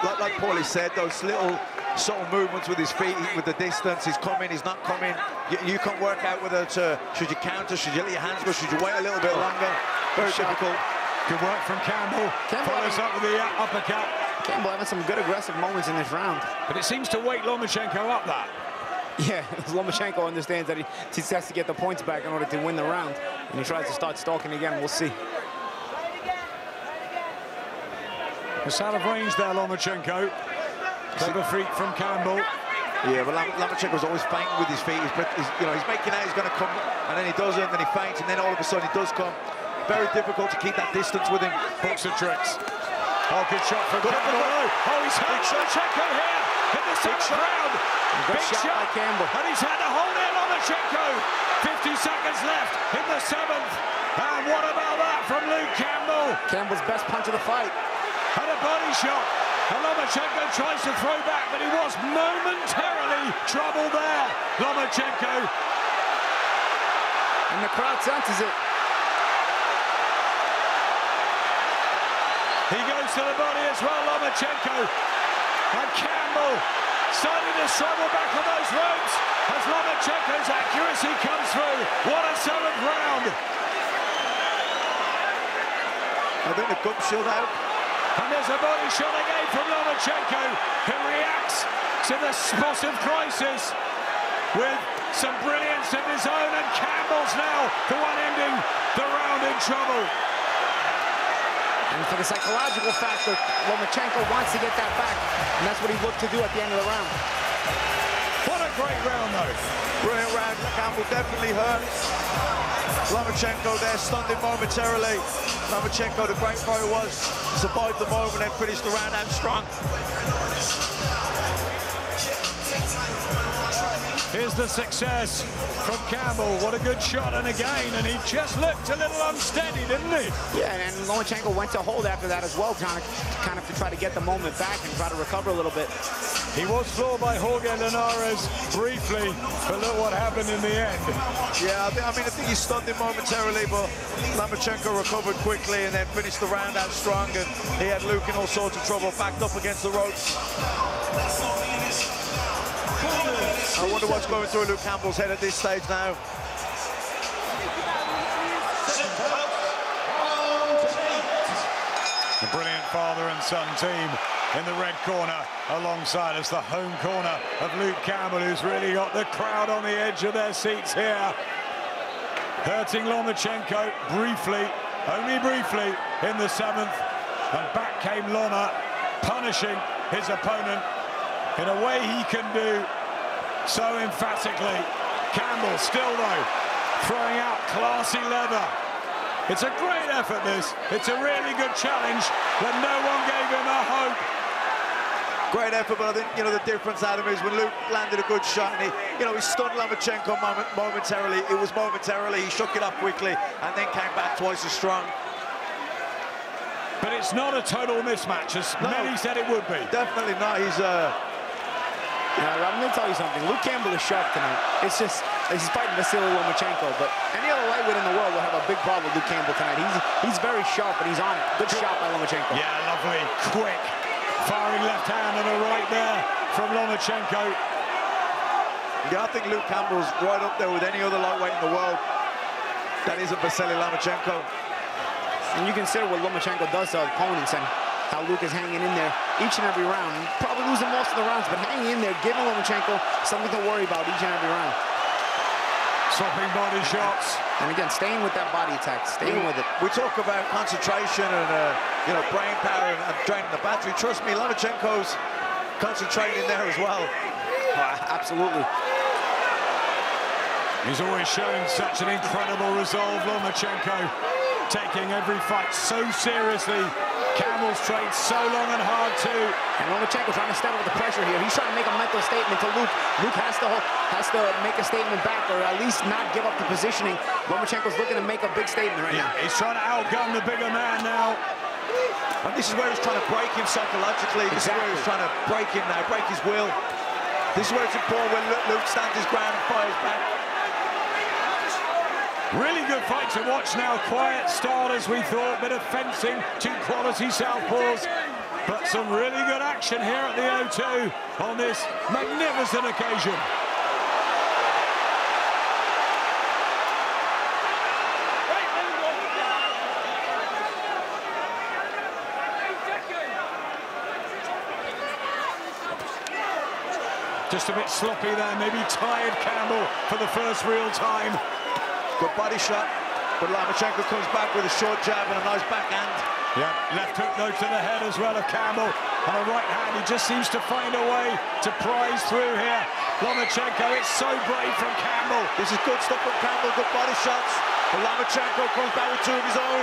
Like Paulie said, those little subtle movements with his feet, with the distance, he's coming, he's not coming. You can't work out whether to, should you counter, should you let your hands go, should you wait a little bit longer? Very difficult. Good work from Campbell. Follows up with the uppercut. Campbell having some good aggressive moments in this round. But it seems to wake Lomachenko up that. Yeah, Lomachenko understands that he has to get the points back in order to win the round. And he tries to start stalking again. We'll see. It's out of range there, Lomachenko. Clever feet from Campbell. Yeah, but Lomachenko's always feinting with his feet. He's making out he's going to come, and then he doesn't, then he feints, and then all of a sudden he does come. Very difficult to keep that distance with him. Books of tricks. Oh, good shot from Campbell. Oh, he's hurt Lomachenko here in the 6th round. Big shot by Campbell. And he's had to hold in Lomachenko. 50 seconds left in the 7th. And what about that from Luke Campbell? Campbell's best punch of the fight. And a body shot. And Lomachenko tries to throw back, but he was momentarily troubled there. Lomachenko. And the crowd senses it. He goes to the body as well, Lomachenko. And Campbell starting to struggle back on those ropes as Lomachenko's accuracy comes through. What a 7th round. I think the gum shield out. And there's a body shot again from Lomachenko, who reacts to the spot of crisis with some brilliance of his own, and Campbell's now the one ending the round in trouble. And for the psychological factor, Lomachenko wants to get that back, and that's what he looked to do at the end of the round. What a great round, though. Brilliant round. Campbell definitely hurt. Lomachenko there, stunned him momentarily. Lomachenko, the great fighter was, survived the moment and finished the round out strong. Here's the success from Campbell. What a good shot, and again, and he just looked a little unsteady, didn't he? Yeah, and Lomachenko went to hold after that as well, kind of to try to get the moment back and try to recover a little bit. He was floored by Jorge Linares briefly, but look what happened in the end. Yeah, I think he stunned him momentarily, but Lomachenko recovered quickly and then finished the round out strong, and he had Luke in all sorts of trouble, backed up against the ropes. I wonder what's going through Luke Campbell's head at this stage now. The brilliant father and son team in the red corner alongside us, the home corner of Luke Campbell, who's really got the crowd on the edge of their seats here. Hurting Lomachenko briefly, only briefly, in the 7th. And back came Loma, punishing his opponent in a way he can do so emphatically. Campbell still, though, throwing out classy leather. It's a great effort, this. It's a really good challenge, but no one gave him a hope. Great effort, but I think, the difference, Adam, is when Luke landed a good shot and he stunned Lomachenko momentarily. It was momentarily. He shook it up quickly and then came back twice as strong. But it's not a total mismatch, as many said it would be. Definitely not. He's I'm going to tell you something. Luke Campbell is sharp tonight. It's just, he's fighting Vasiliy Lomachenko, but any other lightweight in the world will have a big problem with Luke Campbell tonight. He's very sharp, and he's on it. Good shot by Lomachenko. Yeah, lovely, quick, firing left hand and a right there from Lomachenko. Yeah, I think Luke Campbell's right up there with any other lightweight in the world that isn't Vasiliy Lomachenko. And you consider what Lomachenko does to opponents and how Luke is hanging in there each and every round. Probably losing most of the rounds, but hanging in there, giving Lomachenko something to worry about each and every round. Swapping body shots. And again, staying with that body attack, staying with it. We talk about concentration and, brain power and draining the battery. Trust me, Lomachenko's concentrating there as well. Absolutely. He's always shown such an incredible resolve, Lomachenko, taking every fight so seriously. Campbell's trained so long and hard too. And Lomachenko trying to step up the pressure here. He's trying to make a mental statement to Luke. Luke has to make a statement back, or at least not give up the positioning. Lomachenko's looking to make a big statement right now. He's trying to outgun the bigger man now. And this is where he's trying to break him psychologically. This is where he's trying to break him now, break his will. This is where it's important when Luke stands his ground and fires back. Really good fight to watch now. Quiet start as we thought. Bit of fencing, two quality southpaws. But some really good action here at the O2 on this magnificent occasion. Just a bit sloppy there, maybe tired Campbell for the first real time. Good body shot, but Lomachenko comes back with a short jab and a nice backhand. Yeah, left hook though to the head as well of Campbell. On the right hand, he just seems to find a way to prise through here. Lomachenko, it's so brave from Campbell. This is good stuff from Campbell, good body shots. But Lomachenko comes back with two of his own.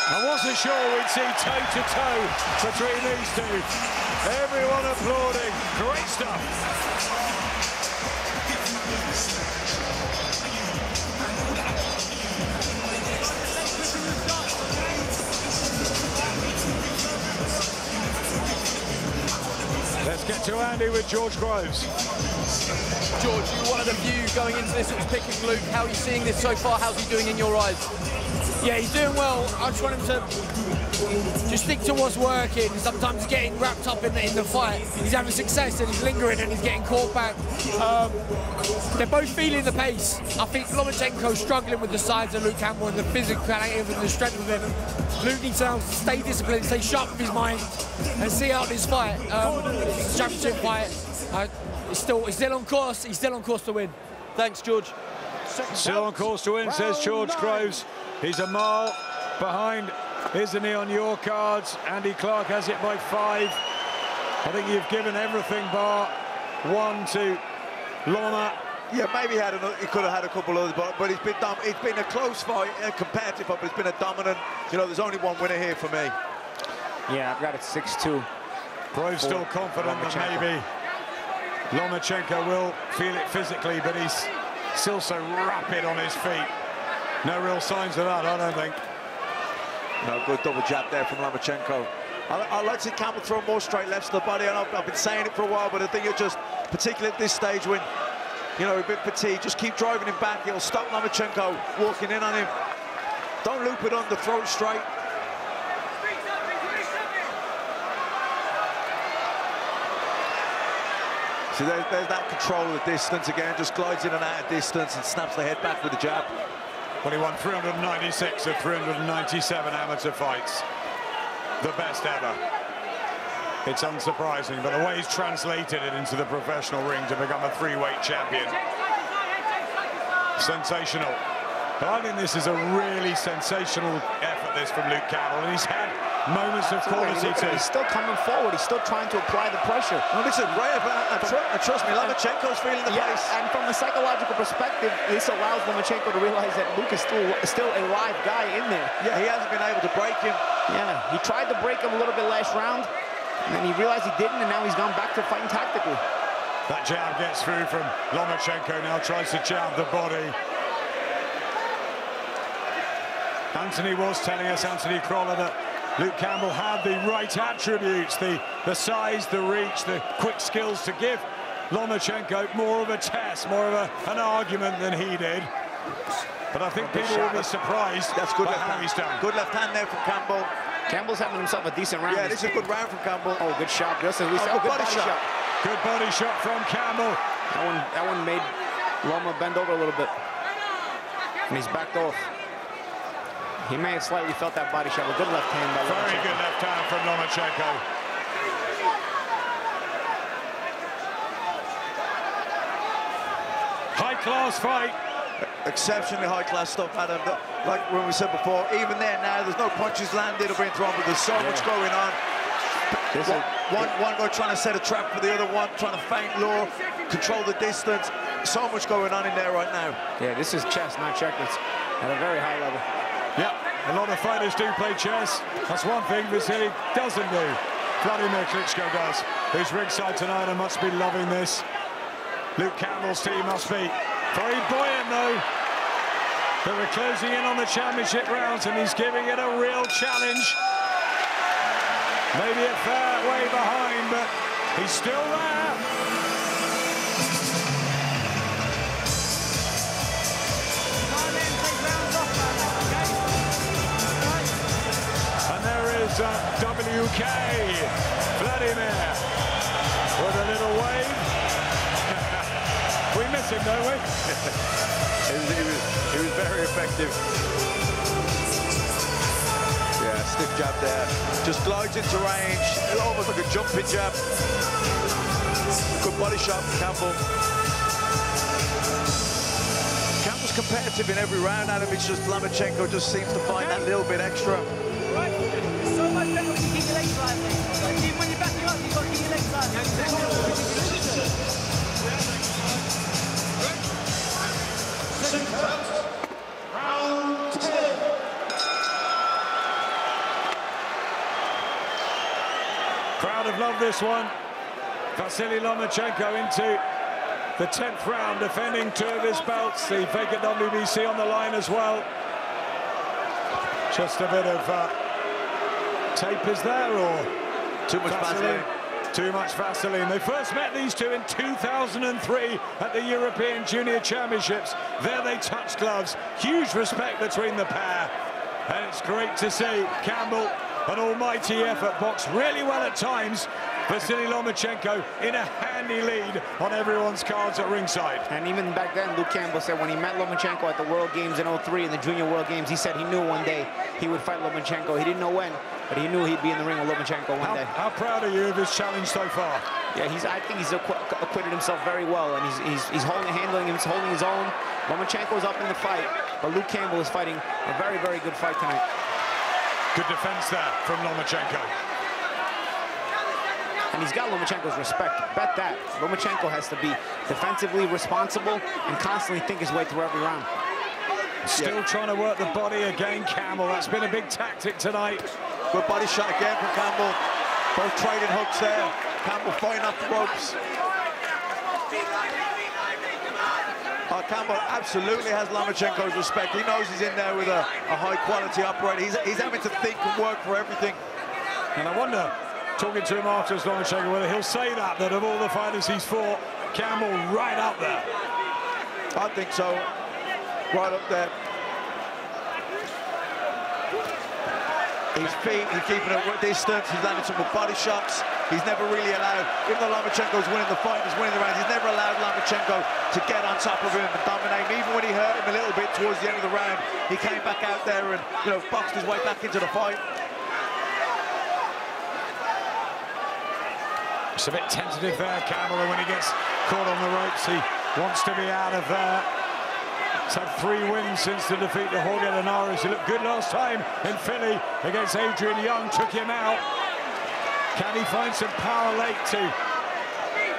I wasn't sure we'd see toe-to-toe between these two. Everyone applauding. Great stuff. Let's get to Andy with George Groves. George, you're one of the few going into this that's picking Luke. How are you seeing this so far? How's he doing in your eyes? Yeah, he's doing well. I just want him to just stick to what's working. Sometimes getting wrapped up in the fight. He's having success and he's lingering and he's getting caught back. They're both feeling the pace. I think Lomachenko's struggling with the size of Luke Campbell and the physicality and the strength of him. Luke needs to stay disciplined, stay sharp with his mind and see out this fight. It's a championship fight. He's still on course. He's still on course to win. Thanks, George. Still on course to win, says George Groves. He's a mile behind, isn't he, on your cards? Andy Clark has it by 5. I think you've given everything bar 1 to Loma. Yeah, maybe he could have had a couple others, but it's been a close fight, a competitive fight, but it's been a dominant. You know, there's only one winner here for me. Yeah, I've got it 6-2. Groves still confident that maybe Lomachenko will feel it physically, but he's still so rapid on his feet. No real signs of that, I don't think. No, good double jab there from Lomachenko. I'd like to see Campbell throw more straight lefts to the body. I've been saying it for a while, but I think it's just, particularly at this stage when, you know, a bit fatigued, just keep driving him back. It'll stop Lomachenko walking in on him. Don't loop it on the throat straight. See, there's that control of the distance again, just glides in and out of distance and snaps the head back with the jab. Well, he won 396 of 397 amateur fights. The best ever. It's unsurprising, but the way he's translated it into the professional ring to become a 3-weight champion. Sensational. But I think this is a really sensational effort, this, from Luke Campbell, and he's had moments of quality too. He's still coming forward. He's still trying to apply the pressure. No, this is great. And trust me, Lomachenko's feeling the pace. And from a psychological perspective, this allows Lomachenko to realize that Luke is still a live guy in there. Yeah, he hasn't been able to break him. Yeah, he tried to break him a little bit last round, and then he realized he didn't, and now he's gone back to fighting tactically. That jab gets through from Lomachenko, now tries to jab the body. Anthony was telling us, Anthony Croller, that Luke Campbell had the right attributes, the size, the reach, the quick skills to give Lomachenko more of a test, more of an argument than he did. But I think people will be surprised. That's good by left how hand. he's done. Good left hand there from Campbell. Campbell's having himself a decent round. Yeah, this is a good round from Campbell. Oh, good shot, just as we said. Good body shot. Good body shot from Campbell. That one made Loma bend over a little bit. And he's backed off. He may have slightly felt that body shot. A good left hand by Lomachenko. Very good left hand from Lomachenko. High-class fight. Exceptionally high-class stuff, Adam. Like when we said before, even there now, there's no punches landed or being thrown, but there's so much going on. One guy trying to set a trap for the other one, trying to feint, lure, control the distance. So much going on in there right now. Yeah, this is chess, not checkers, at a very high level. Yeah, a lot of fighters do play chess. That's one thing Vasiliy doesn't do. Vladimir Klitschko does. Who's ringside tonight and must be loving this. Luke Campbell's team must be very buoyant, though. But we're closing in on the championship rounds, and he's giving it a real challenge. Maybe a fair way behind, but he's still there. And there is WK Vladimir with a little wave. We miss him, don't we? He was very effective. Yeah, stiff jab there. Just glides into range. Almost like a jumping jab. Good body shot from Campbell. Campbell's competitive in every round, Adam. It's just Lomachenko just seems to find that little bit extra. So much better when you keep your legs slightly. Like, when you're backing up, you've got to keep your legs slightly. Round 10. Crowd have loved this one. Vasiliy Lomachenko into the 10th round, defending 2 of his belts. The vacant WBC on the line as well. Just a bit of tape is there, or too much Vaseline? Too much Vaseline. They first met, these two, in 2003 at the European Junior Championships. There they touched gloves. Huge respect between the pair. And it's great to see Campbell, an almighty effort, box really well at times. Vasiliy Lomachenko in a handy lead on everyone's cards at ringside. And even back then, Luke Campbell said when he met Lomachenko at the World Games in '03, in the Junior World Games, he said he knew one day he would fight Lomachenko. He didn't know when, but he knew he'd be in the ring with Lomachenko one day. How proud are you of his challenge so far? Yeah, I think he's acquitted himself very well, and he's holding his own. Lomachenko's up in the fight, but Luke Campbell is fighting a very, very good fight tonight. Good defense there from Lomachenko. And he's got Lomachenko's respect. Bet that. Lomachenko has to be defensively responsible and constantly think his way through every round. Still trying to work the body again, Campbell. That's been a big tactic tonight. Good body shot again from Campbell. Both trading hooks there. Campbell fighting off the ropes. Campbell absolutely has Lomachenko's respect. He knows he's in there with a high-quality operator. He's having to think and work for everything. And I wonder, talking to him afterwards, Lomachenko, whether he'll say that of all the fighters he's fought, Campbell right up there. I think so. Right up there. His feet, he's keeping a distance. He's landing some good body shots. He's never really allowed, even though Lomachenko's winning the fight, he's winning the round, he's never allowed Lomachenko to get on top of him and dominate him. Even when he hurt him a little bit towards the end of the round, he came back out there and, you know, boxed his way back into the fight. It's a bit tentative there, Campbell, when he gets caught on the ropes. He wants to be out of there. He's had 3 wins since the defeat to Jorge Linares. He looked good last time in Philly against Adrian Young, took him out. Can he find some power late to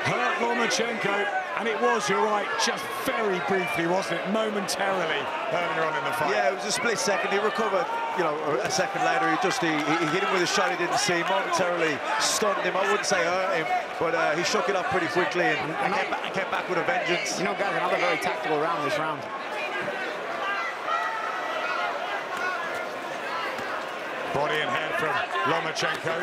hurt Lomachenko? And it was, you're right, just very briefly, wasn't it? Momentarily earlier on in the fight. Yeah, it was a split second. He recovered, you know, a second later. He hit him with a shot he didn't see, momentarily stunned him. I wouldn't say hurt him, but he shook it up pretty quickly and came back with a vengeance. You know, guys, another very tactical round this round. Body and head from Lomachenko.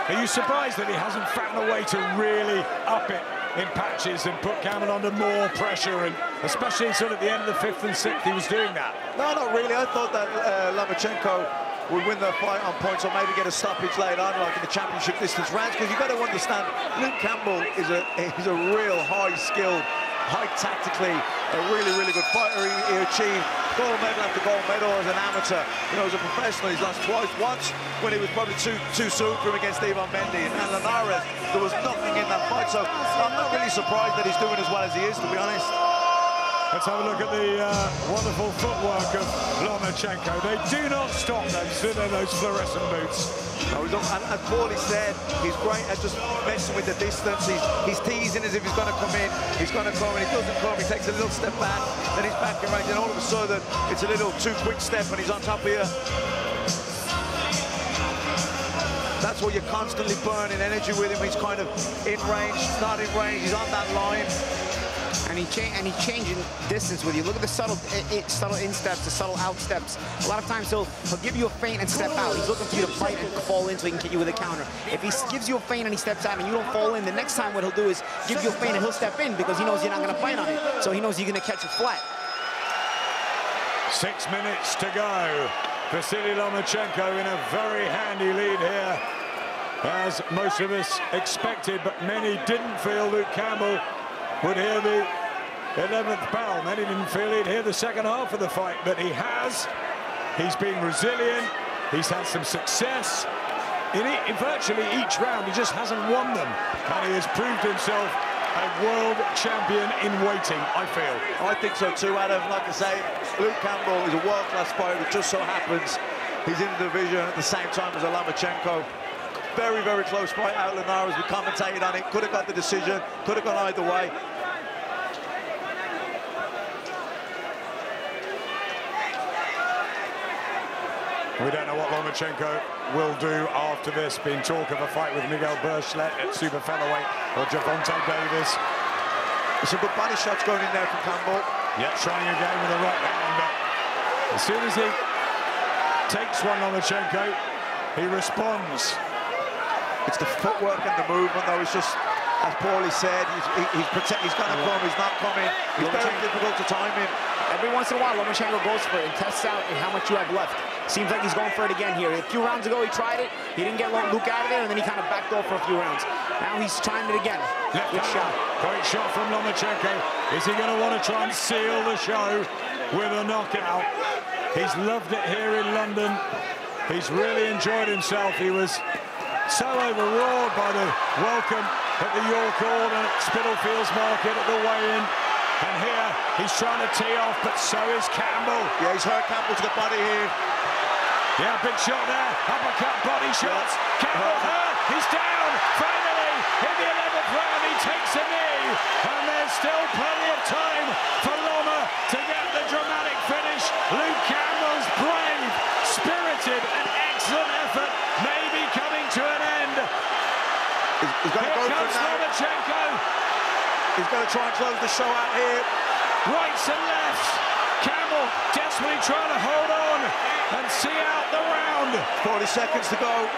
Are you surprised that he hasn't found a way to really up it in patches and put Campbell under more pressure, and especially sort of at the end of the 5th and 6th he was doing that? No, not really. I thought that Lomachenko would win the fight on points or maybe get a stoppage later on, like in the championship distance rounds, because you've got to understand, Luke Campbell is a real high-skilled, high-tactically, a really, really good fighter. He achieved gold medal after gold medal as an amateur. You know, as a professional, he's lost twice. Once when he was probably too soon for him against Ivan Mendy, and Linares, there was nothing in that fight. So I'm not really surprised that he's doing as well as he is, to be honest. Let's have a look at the wonderful footwork of Lomachenko. They do not stop those fluorescent boots. No, and as Paulie said, he's great at just messing with the distance. He's teasing as if he's going to come in. He's going to come in. He doesn't come. He takes a little step back. Then he's back in range. And all of a sudden, it's a little too quick step and he's on top of you. That's what you're constantly burning energy with him. He's kind of in range, not in range. He's on that line. And he's changing distance with you. Look at the subtle insteps, the subtle outsteps. A lot of times he'll give you a feint and step out. He's looking for you to fight and fall in so he can hit you with a counter. If he gives you a feint and he steps out and you don't fall in, the next time what he'll do is give you a feint and he'll step in because he knows you're not going to fight on it. So he knows you're going to catch it flat. 6 minutes to go. Vasiliy Lomachenko in a very handy lead here, as most of us expected, but many didn't feel Luke Campbell would hear the 11th bell. Many didn't feel he'd hear the second half of the fight, but he has. He's been resilient. He's had some success in virtually each round. He just hasn't won them, and he has proved himself a world champion in waiting, I feel. I think so too, Adam. Like I say, Luke Campbell is a world-class fighter. It just so happens he's in the division at the same time as Lomachenko. Very, very close fight out Linares. We commentated on it. Could have got the decision. Could have gone either way. We don't know what Lomachenko will do after this. Been talk of a fight with Miguel Berchelt at super featherweight or Javonte Davis. There's some good body shots going in there from Campbell. Yeah, trying again with a right hand, but as soon as he takes one, Lomachenko, he responds. It's the footwork and the movement, though. It's just, as Paulie said, he's going to come, he's not coming. It's very difficult to time him. Every once in a while, Lomachenko goes for it and tests out how much you have left. Seems like he's going for it again here. A few rounds ago, he tried it. He didn't get Luke out of there, and then he kind of backed off for a few rounds. Now he's trying it again. Good shot. Great shot from Lomachenko. Is he going to want to try and seal the show with a knockout? He's loved it here in London. He's really enjoyed himself. He was so overawed by the welcome at the York Hall and at Spitalfields Market at the weigh-in. And here, he's trying to tee off, but so is Campbell. Yeah, he's hurt Campbell to the body here. Yeah, big shot there. Uppercut, body shots. Campbell hurt. He's down. Finally, in the 11th round, he takes a knee. And there's still plenty of time for Loma to get the dramatic finish. Luke Campbell's brave, spirited, and excellent effort may be coming to an end. He's going to go comes Lomachenko. He's going to try and close the show out here. Rights and lefts. Campbell desperately trying to hold on and see out the round. 40 seconds to go.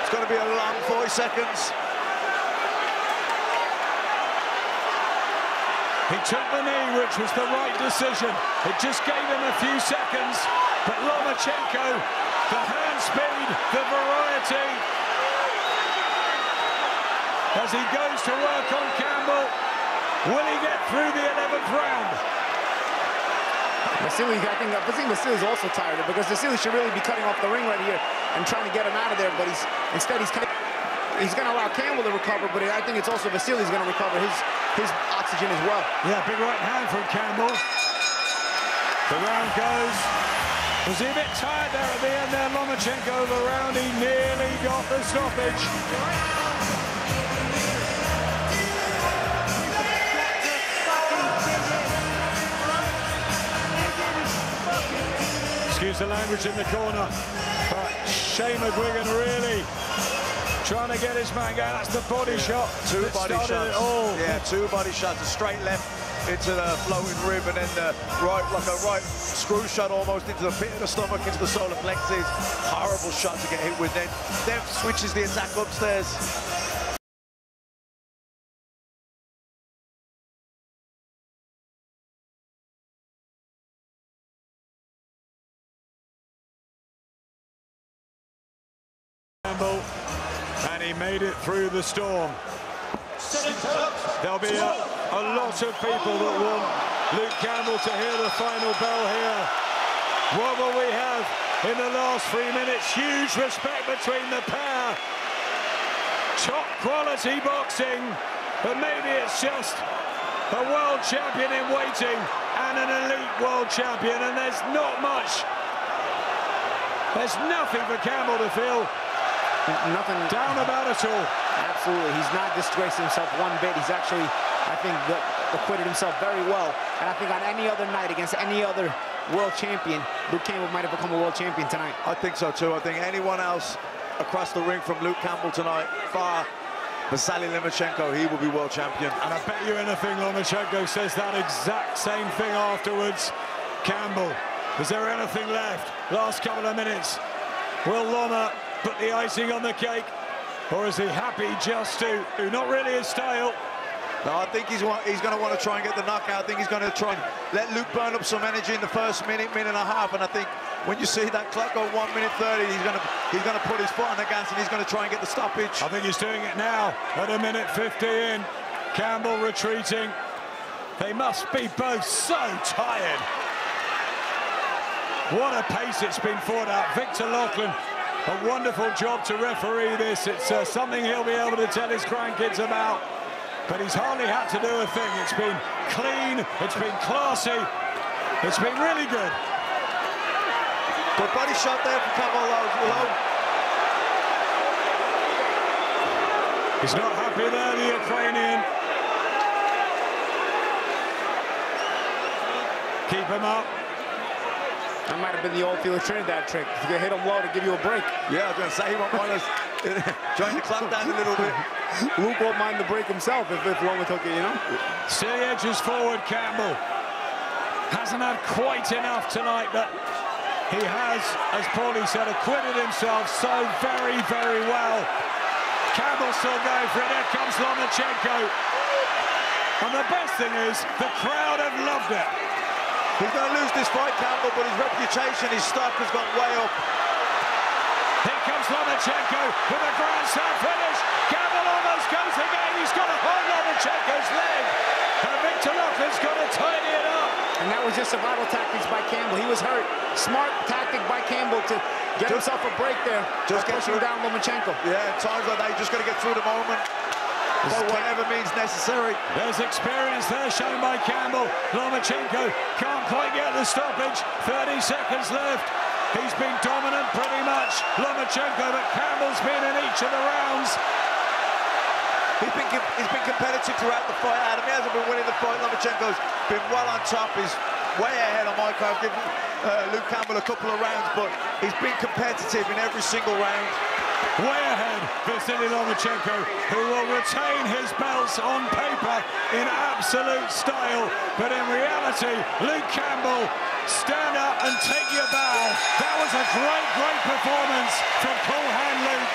It's going to be a long 40 seconds. He took the knee, which was the right decision. It just gave him a few seconds. But Lomachenko, the hand speed, the variety. As he goes to work on Campbell, will he get through the 11th round? Vasiliy, I think Vasily's also tired of it because Vasiliy should really be cutting off the ring right here and trying to get him out of there, but he's going to allow Campbell to recover, but I think it's also Vasily's going to recover his oxygen as well. Yeah, big right hand from Campbell. The round goes. Was he a bit tired there at the end there, Lomachenko, the round? He nearly got the stoppage. Excuse the language in the corner, but Shane McGuigan really trying to get his man going. That's the body shot. Two body shots. Yeah, two body shots. A straight left into the floating rib, and then the right, like a right screw shot almost into the pit of the stomach, into the solar plexus. Horrible shot to get hit with. Then switches the attack upstairs. And he made it through the storm. There'll be a lot of people that want Luke Campbell to hear the final bell here. What will we have in the last 3 minutes? Huge respect between the pair. Top quality boxing, but maybe it's just a world champion in waiting and an elite world champion, and there's not much. There's nothing for Campbell to feel nothing down about at all. Absolutely, he's not disgraced himself one bit. He's actually, I think, acquitted himself very well. And I think on any other night against any other world champion, Luke Campbell might have become a world champion tonight. I think so too. I think anyone else across the ring from Luke Campbell tonight, bar Vasiliy Lomachenko, he will be world champion. And I bet you anything Lomachenko says that exact same thing afterwards. Campbell, is there anything left? Last couple of minutes. Will Loma put the icing on the cake? Or is he happy just to? Not really his style. No, I think he's going to want to try and get the knockout. I think he's going to try and let Luke burn up some energy in the first minute and a half. And I think when you see that clock go 1 minute 30, he's going to put his foot on the gas and he's going to try and get the stoppage. I think he's doing it now at a minute 50 in. Campbell retreating. They must be both so tired. What a pace it's been fought at. Victor Loughlin, a wonderful job to referee this. It's something he'll be able to tell his grandkids about. But he's hardly had to do a thing. It's been clean, it's been classy, it's been really good. Good body shot there from Campbell. He's not happy there, the Ukrainian. Keep him up. That might have been the old Felix Trinidad trick. If you could hit him low to give you a break. Yeah, I was going to say, he won't mind us trying to clamp down a little bit. Luke won't mind the break himself if Loma took it, you know? Still edges forward, Campbell. Hasn't had quite enough tonight, but he has, as Paulie said, acquitted himself so very, very well. Campbell still going for it. Here comes Lomachenko. And the best thing is, the crowd have loved it. He's going to lose this fight, Campbell, but his reputation, his stock has gone way up. Here comes Lomachenko with a grand slam finish. Campbell almost goes again. He's got to hold Lomachenko's leg. And Victor Loughlin's got to tidy it up. And that was just survival tactics by Campbell. He was hurt. Smart tactic by Campbell to get himself a break there. Just pushing down Lomachenko. Yeah, times like that, you just got to get through the moment. By whatever means necessary. There's experience there shown by Campbell. Lomachenko can't quite get the stoppage. 30 seconds left. He's been dominant pretty much, Lomachenko, but Campbell's been in each of the rounds. He's been competitive throughout the fight, Adam. He hasn't been winning the fight. Lomachenko's been well on top. He's way ahead on Mike. I've given Luke Campbell a couple of rounds, but he's been competitive in every single round. Way ahead, Vasiliy Lomachenko, who will retain his belts on paper in absolute style. But in reality, Luke Campbell, stand up and take your bow. That was a great, great performance from Cool Hand Luke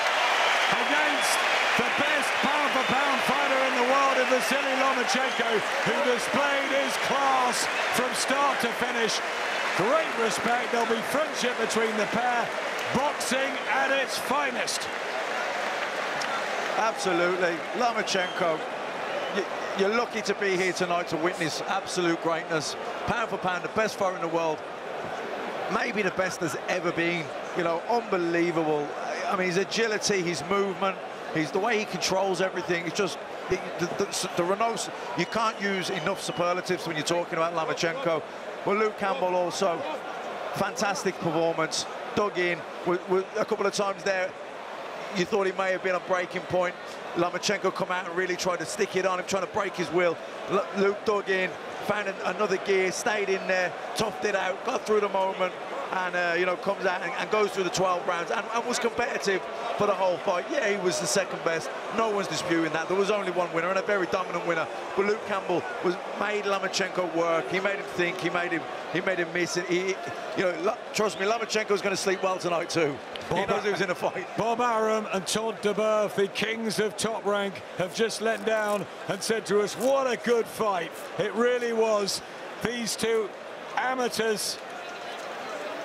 against the best pound-for-pound fighter in the world, in Vasiliy Lomachenko, who displayed his class from start to finish. Great respect. There'll be friendship between the pair. Boxing at its finest. Absolutely. Lomachenko, you're lucky to be here tonight to witness absolute greatness. Pound for pound, the best fighter in the world. Maybe the best there's ever been. You know, unbelievable. I mean, his agility, his movement, the way he controls everything. It's just, the Renaults, you can't use enough superlatives when you're talking about Lomachenko. Well, Luke Campbell also, fantastic performance. Dug in with a couple of times there. You thought he may have been a breaking point. Lomachenko come out and really tried to stick it on him, trying to break his will. Luke dug in, found another gear, stayed in there, toughed it out, got through the moment, and you know, comes out and goes through the 12 rounds and was competitive for the whole fight. Yeah, he was the second best. No one's disputing that. There was only one winner, and a very dominant winner. But Luke Campbell made Lomachenko work. He made him think. He made him miss it. You know, trust me, Lomachenko's going to sleep well tonight too. He knows who's in a fight. Bob Arum and Todd DeBerth, the kings of Top Rank, have just let down and said to us, what a good fight. It really was. These two amateurs,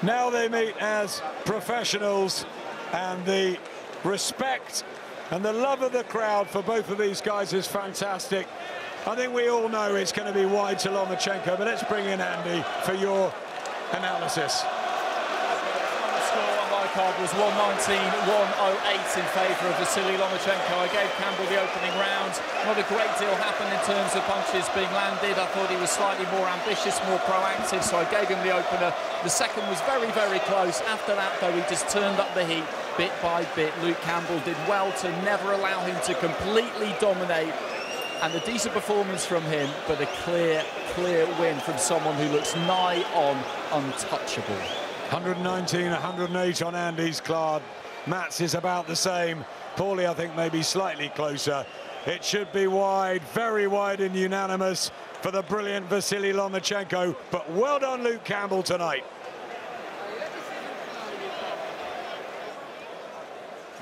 now they meet as professionals, and the respect and the love of the crowd for both of these guys is fantastic. I think we all know it's going to be wide to Lomachenko, but let's bring in Andy for your analysis. Score on my scorecard was 119-108 in favour of Vasiliy Lomachenko. I gave Campbell the opening round. Not a great deal happened in terms of punches being landed. I thought he was slightly more ambitious, more proactive, so I gave him the opener. The second was very, very close. After that, though, he just turned up the heat bit by bit. Luke Campbell did well to never allow him to completely dominate. And a decent performance from him, but a clear win from someone who looks nigh on untouchable. 119, 108 on Andy's card. Matt's is about the same. Paulie, I think, maybe slightly closer. It should be wide, very wide and unanimous for the brilliant Vasiliy Lomachenko. But well done, Luke Campbell, tonight.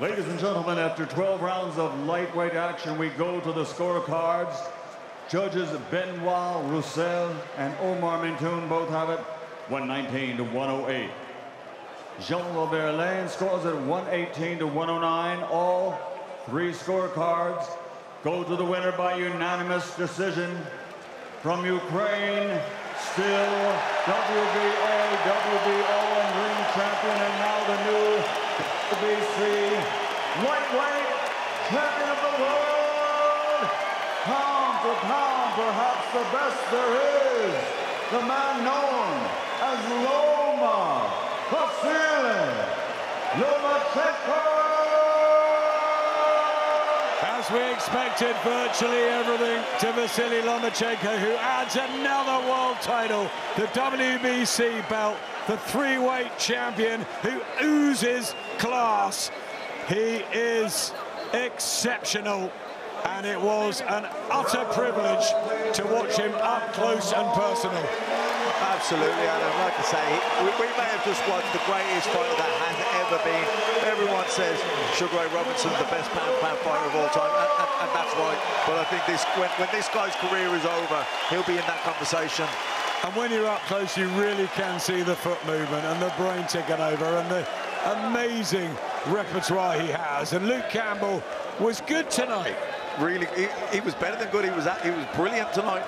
Ladies and gentlemen, after 12 rounds of lightweight action, we go to the scorecards. Judges Benoit Roussel and Omar Mintoun both have it 119-108. Jean-Robert Lane scores it 118-109. All three scorecards go to the winner by unanimous decision. From Ukraine, still WBA, WBO and ring champion, and now the new WBC lightweight champion of the world. Pound for pound, perhaps the best there is. The man known as Loma, Vasiliy Lomachenko. As we expected, virtually everything to Vasiliy Lomachenko, who adds another world title, the WBC belt, the three-weight champion who oozes class. He is exceptional, and it was an utter privilege to watch him up close and personal. Absolutely, Adam. Like I say, we may have just watched the greatest fighter that has ever been. Everyone says Sugar Ray Robinson's the best pound-for-pound fighter of all time, and that's right. But I think when this guy's career is over, he'll be in that conversation. And when you're up close, you really can see the foot movement and the brain ticking over and the amazing repertoire he has. And Luke Campbell was good tonight. Really, he was better than good. He was brilliant tonight.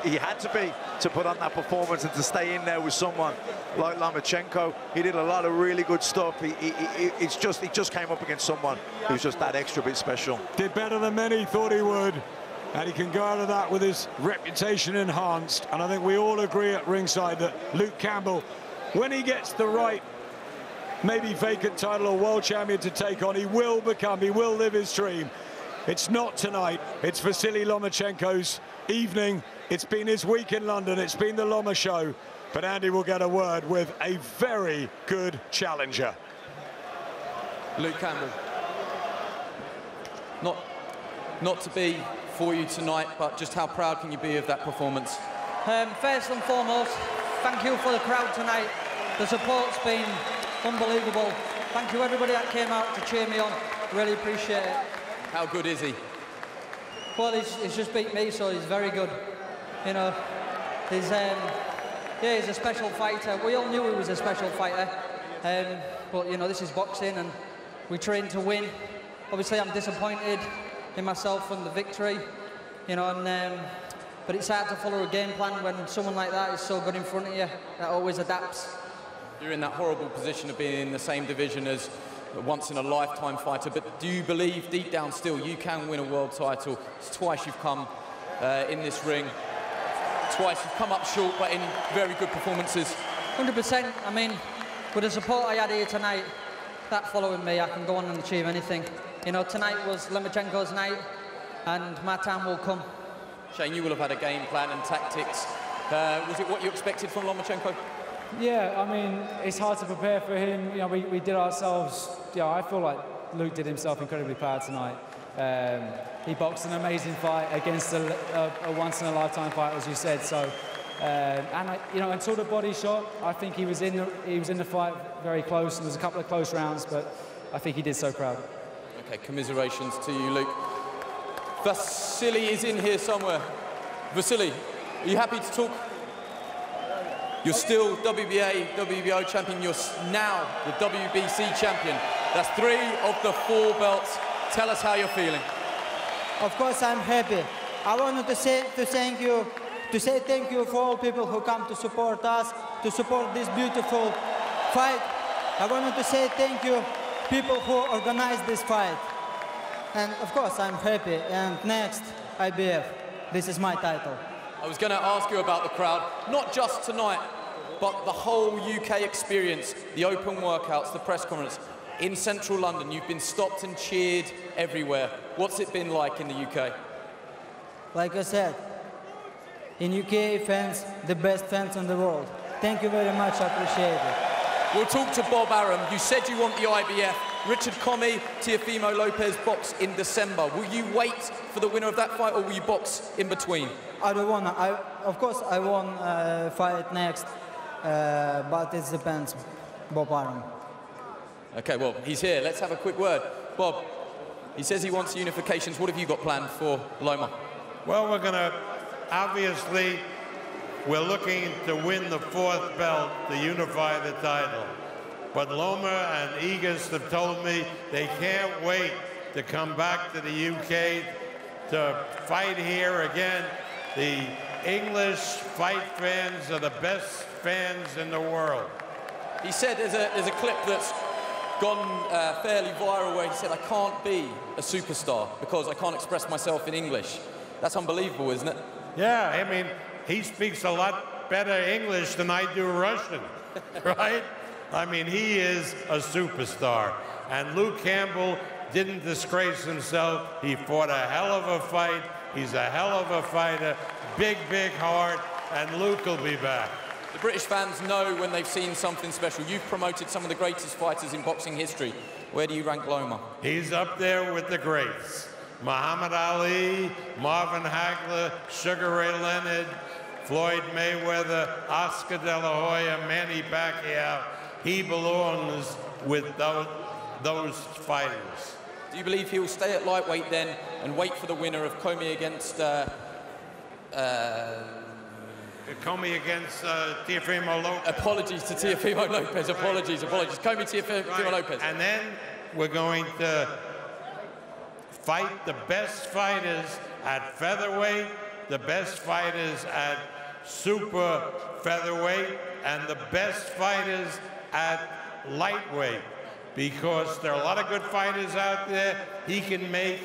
He had to be to put on that performance and to stay in there with someone like Lomachenko. He did a lot of really good stuff. He just came up against someone who's just that extra bit special. Did better than many thought he would. And he can go out of that with his reputation enhanced. And I think we all agree at ringside that Luke Campbell, when he gets the right, maybe vacant title or world champion to take on, he will live his dream. It's not tonight. It's Vasiliy Lomachenko's evening. It's been his week in London. It's been the Loma show. But Andy will get a word with a very good challenger. Luke Campbell. Not to be for you tonight, but just how proud can you be of that performance? First and foremost, thank you for the crowd tonight. The support's been unbelievable. Thank you everybody that came out to cheer me on. Really appreciate it. How good is he? Well, he's just beat me, so he's very good. You know, he's a special fighter. We all knew he was a special fighter, but you know, this is boxing, and we train to win. Obviously, I'm disappointed in myself and the victory, you know, and but it's hard to follow a game plan when someone like that is so good in front of you, that always adapts. You're in that horrible position of being in the same division as a once-in-a-lifetime fighter, but do you believe deep down still you can win a world title? It's twice you've come in this ring. Twice you've come up short, but in very good performances. 100%. I mean, with the support I had here tonight, that following me, I can go on and achieve anything. You know, tonight was Lomachenko's night, and my time will come. Shane, you will have had a game plan and tactics. Was it what you expected from Lomachenko? Yeah, I mean, it's hard to prepare for him. You know, we did ourselves. Yeah, I feel like Luke did himself incredibly proud tonight. He boxed an amazing fight against a once-in-a-lifetime fight, as you said. So, you know, until the body shot, I think he was in the fight very close, and there was a couple of close rounds, but I think he did so proud. Okay, commiserations to you, Luke. Vasiliy is in here somewhere. Vasiliy, are you happy to talk? You're still WBA, WBO champion. You're now the WBC champion. That's 3 of the 4 belts. Tell us how you're feeling. Of course, I'm happy. I wanted to say thank you for all people who come to support us, to support this beautiful fight. I wanted to say thank you, people who organized this fight. And of course, I'm happy. And next, IBF. This is my title. I was going to ask you about the crowd, not just tonight, but the whole UK experience, the open workouts, the press conference. In central London, you've been stopped and cheered everywhere. What's it been like in the UK? Like I said, in UK, fans, the best fans in the world. Thank you very much, I appreciate it. We'll talk to Bob Arum. You said you want the IBF. Richard Comey, Teofimo Lopez box in December. Will you wait for the winner of that fight, or will you box in between? I don't wanna. Of course, I want fight next, but it depends. Bob Arum. Okay, well, he's here. Let's have a quick word. Bob, he says he wants unifications. What have you got planned for Loma? Well, we're gonna, obviously, we're looking to win the 4th belt to unify the title. But Loma and Aegis have told me they can't wait to come back to the UK to fight here again. The English fight fans are the best fans in the world. He said there's a clip that's gone fairly viral where he said, I can't be a superstar because I can't express myself in English. That's unbelievable, isn't it? Yeah, I mean, he speaks a lot better English than I do Russian, right? I mean, he is a superstar. And Luke Campbell didn't disgrace himself. He fought a hell of a fight. He's a hell of a fighter. Big, big heart. And Luke will be back. The British fans know when they've seen something special. You've promoted some of the greatest fighters in boxing history. Where do you rank Loma? He's up there with the greats. Muhammad Ali, Marvin Hagler, Sugar Ray Leonard, Floyd Mayweather, Oscar De La Hoya, Manny Pacquiao. He belongs with those fighters. Do you believe he'll stay at lightweight then and wait for the winner of Comey against... Comey against Teofimo Lopez. Apologies to Teofimo Lopez. Apologies. Comey, Teofimo Lopez. And then we're going to fight the best fighters at featherweight, the best fighters at super featherweight, and the best fighters at lightweight. Because there are a lot of good fighters out there. He can make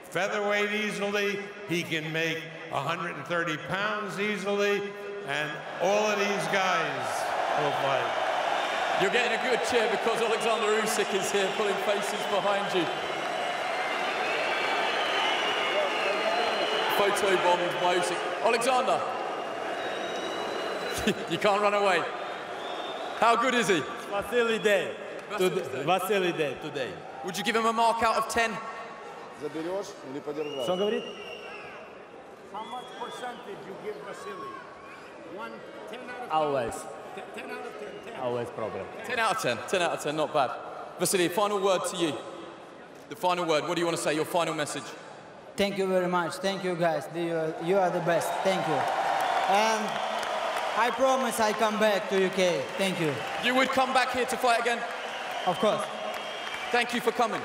featherweight easily. He can make 130 pounds easily. And all of these guys will fight. You're getting a good cheer because Alexander Usyk is here pulling faces behind you. Photo bombed by Usyk. Alexander, you can't run away. How good is he? Vasiliy Day. Vasiliy Day today. Would you give him a mark out of 10? Что говорит? How much percentage you give Vasiliy? 10 out of 10? Always. 10 out of 10. 10. Always problem. 10 out of 10. 10 out of 10, not bad. Vasiliy, final word to you. The final word. What do you want to say? Your final message. Thank you very much. Thank you, guys. You are the best. Thank you. And I promise I come back to UK. Thank you. You would come back here to fight again? Of course. Thank you for coming.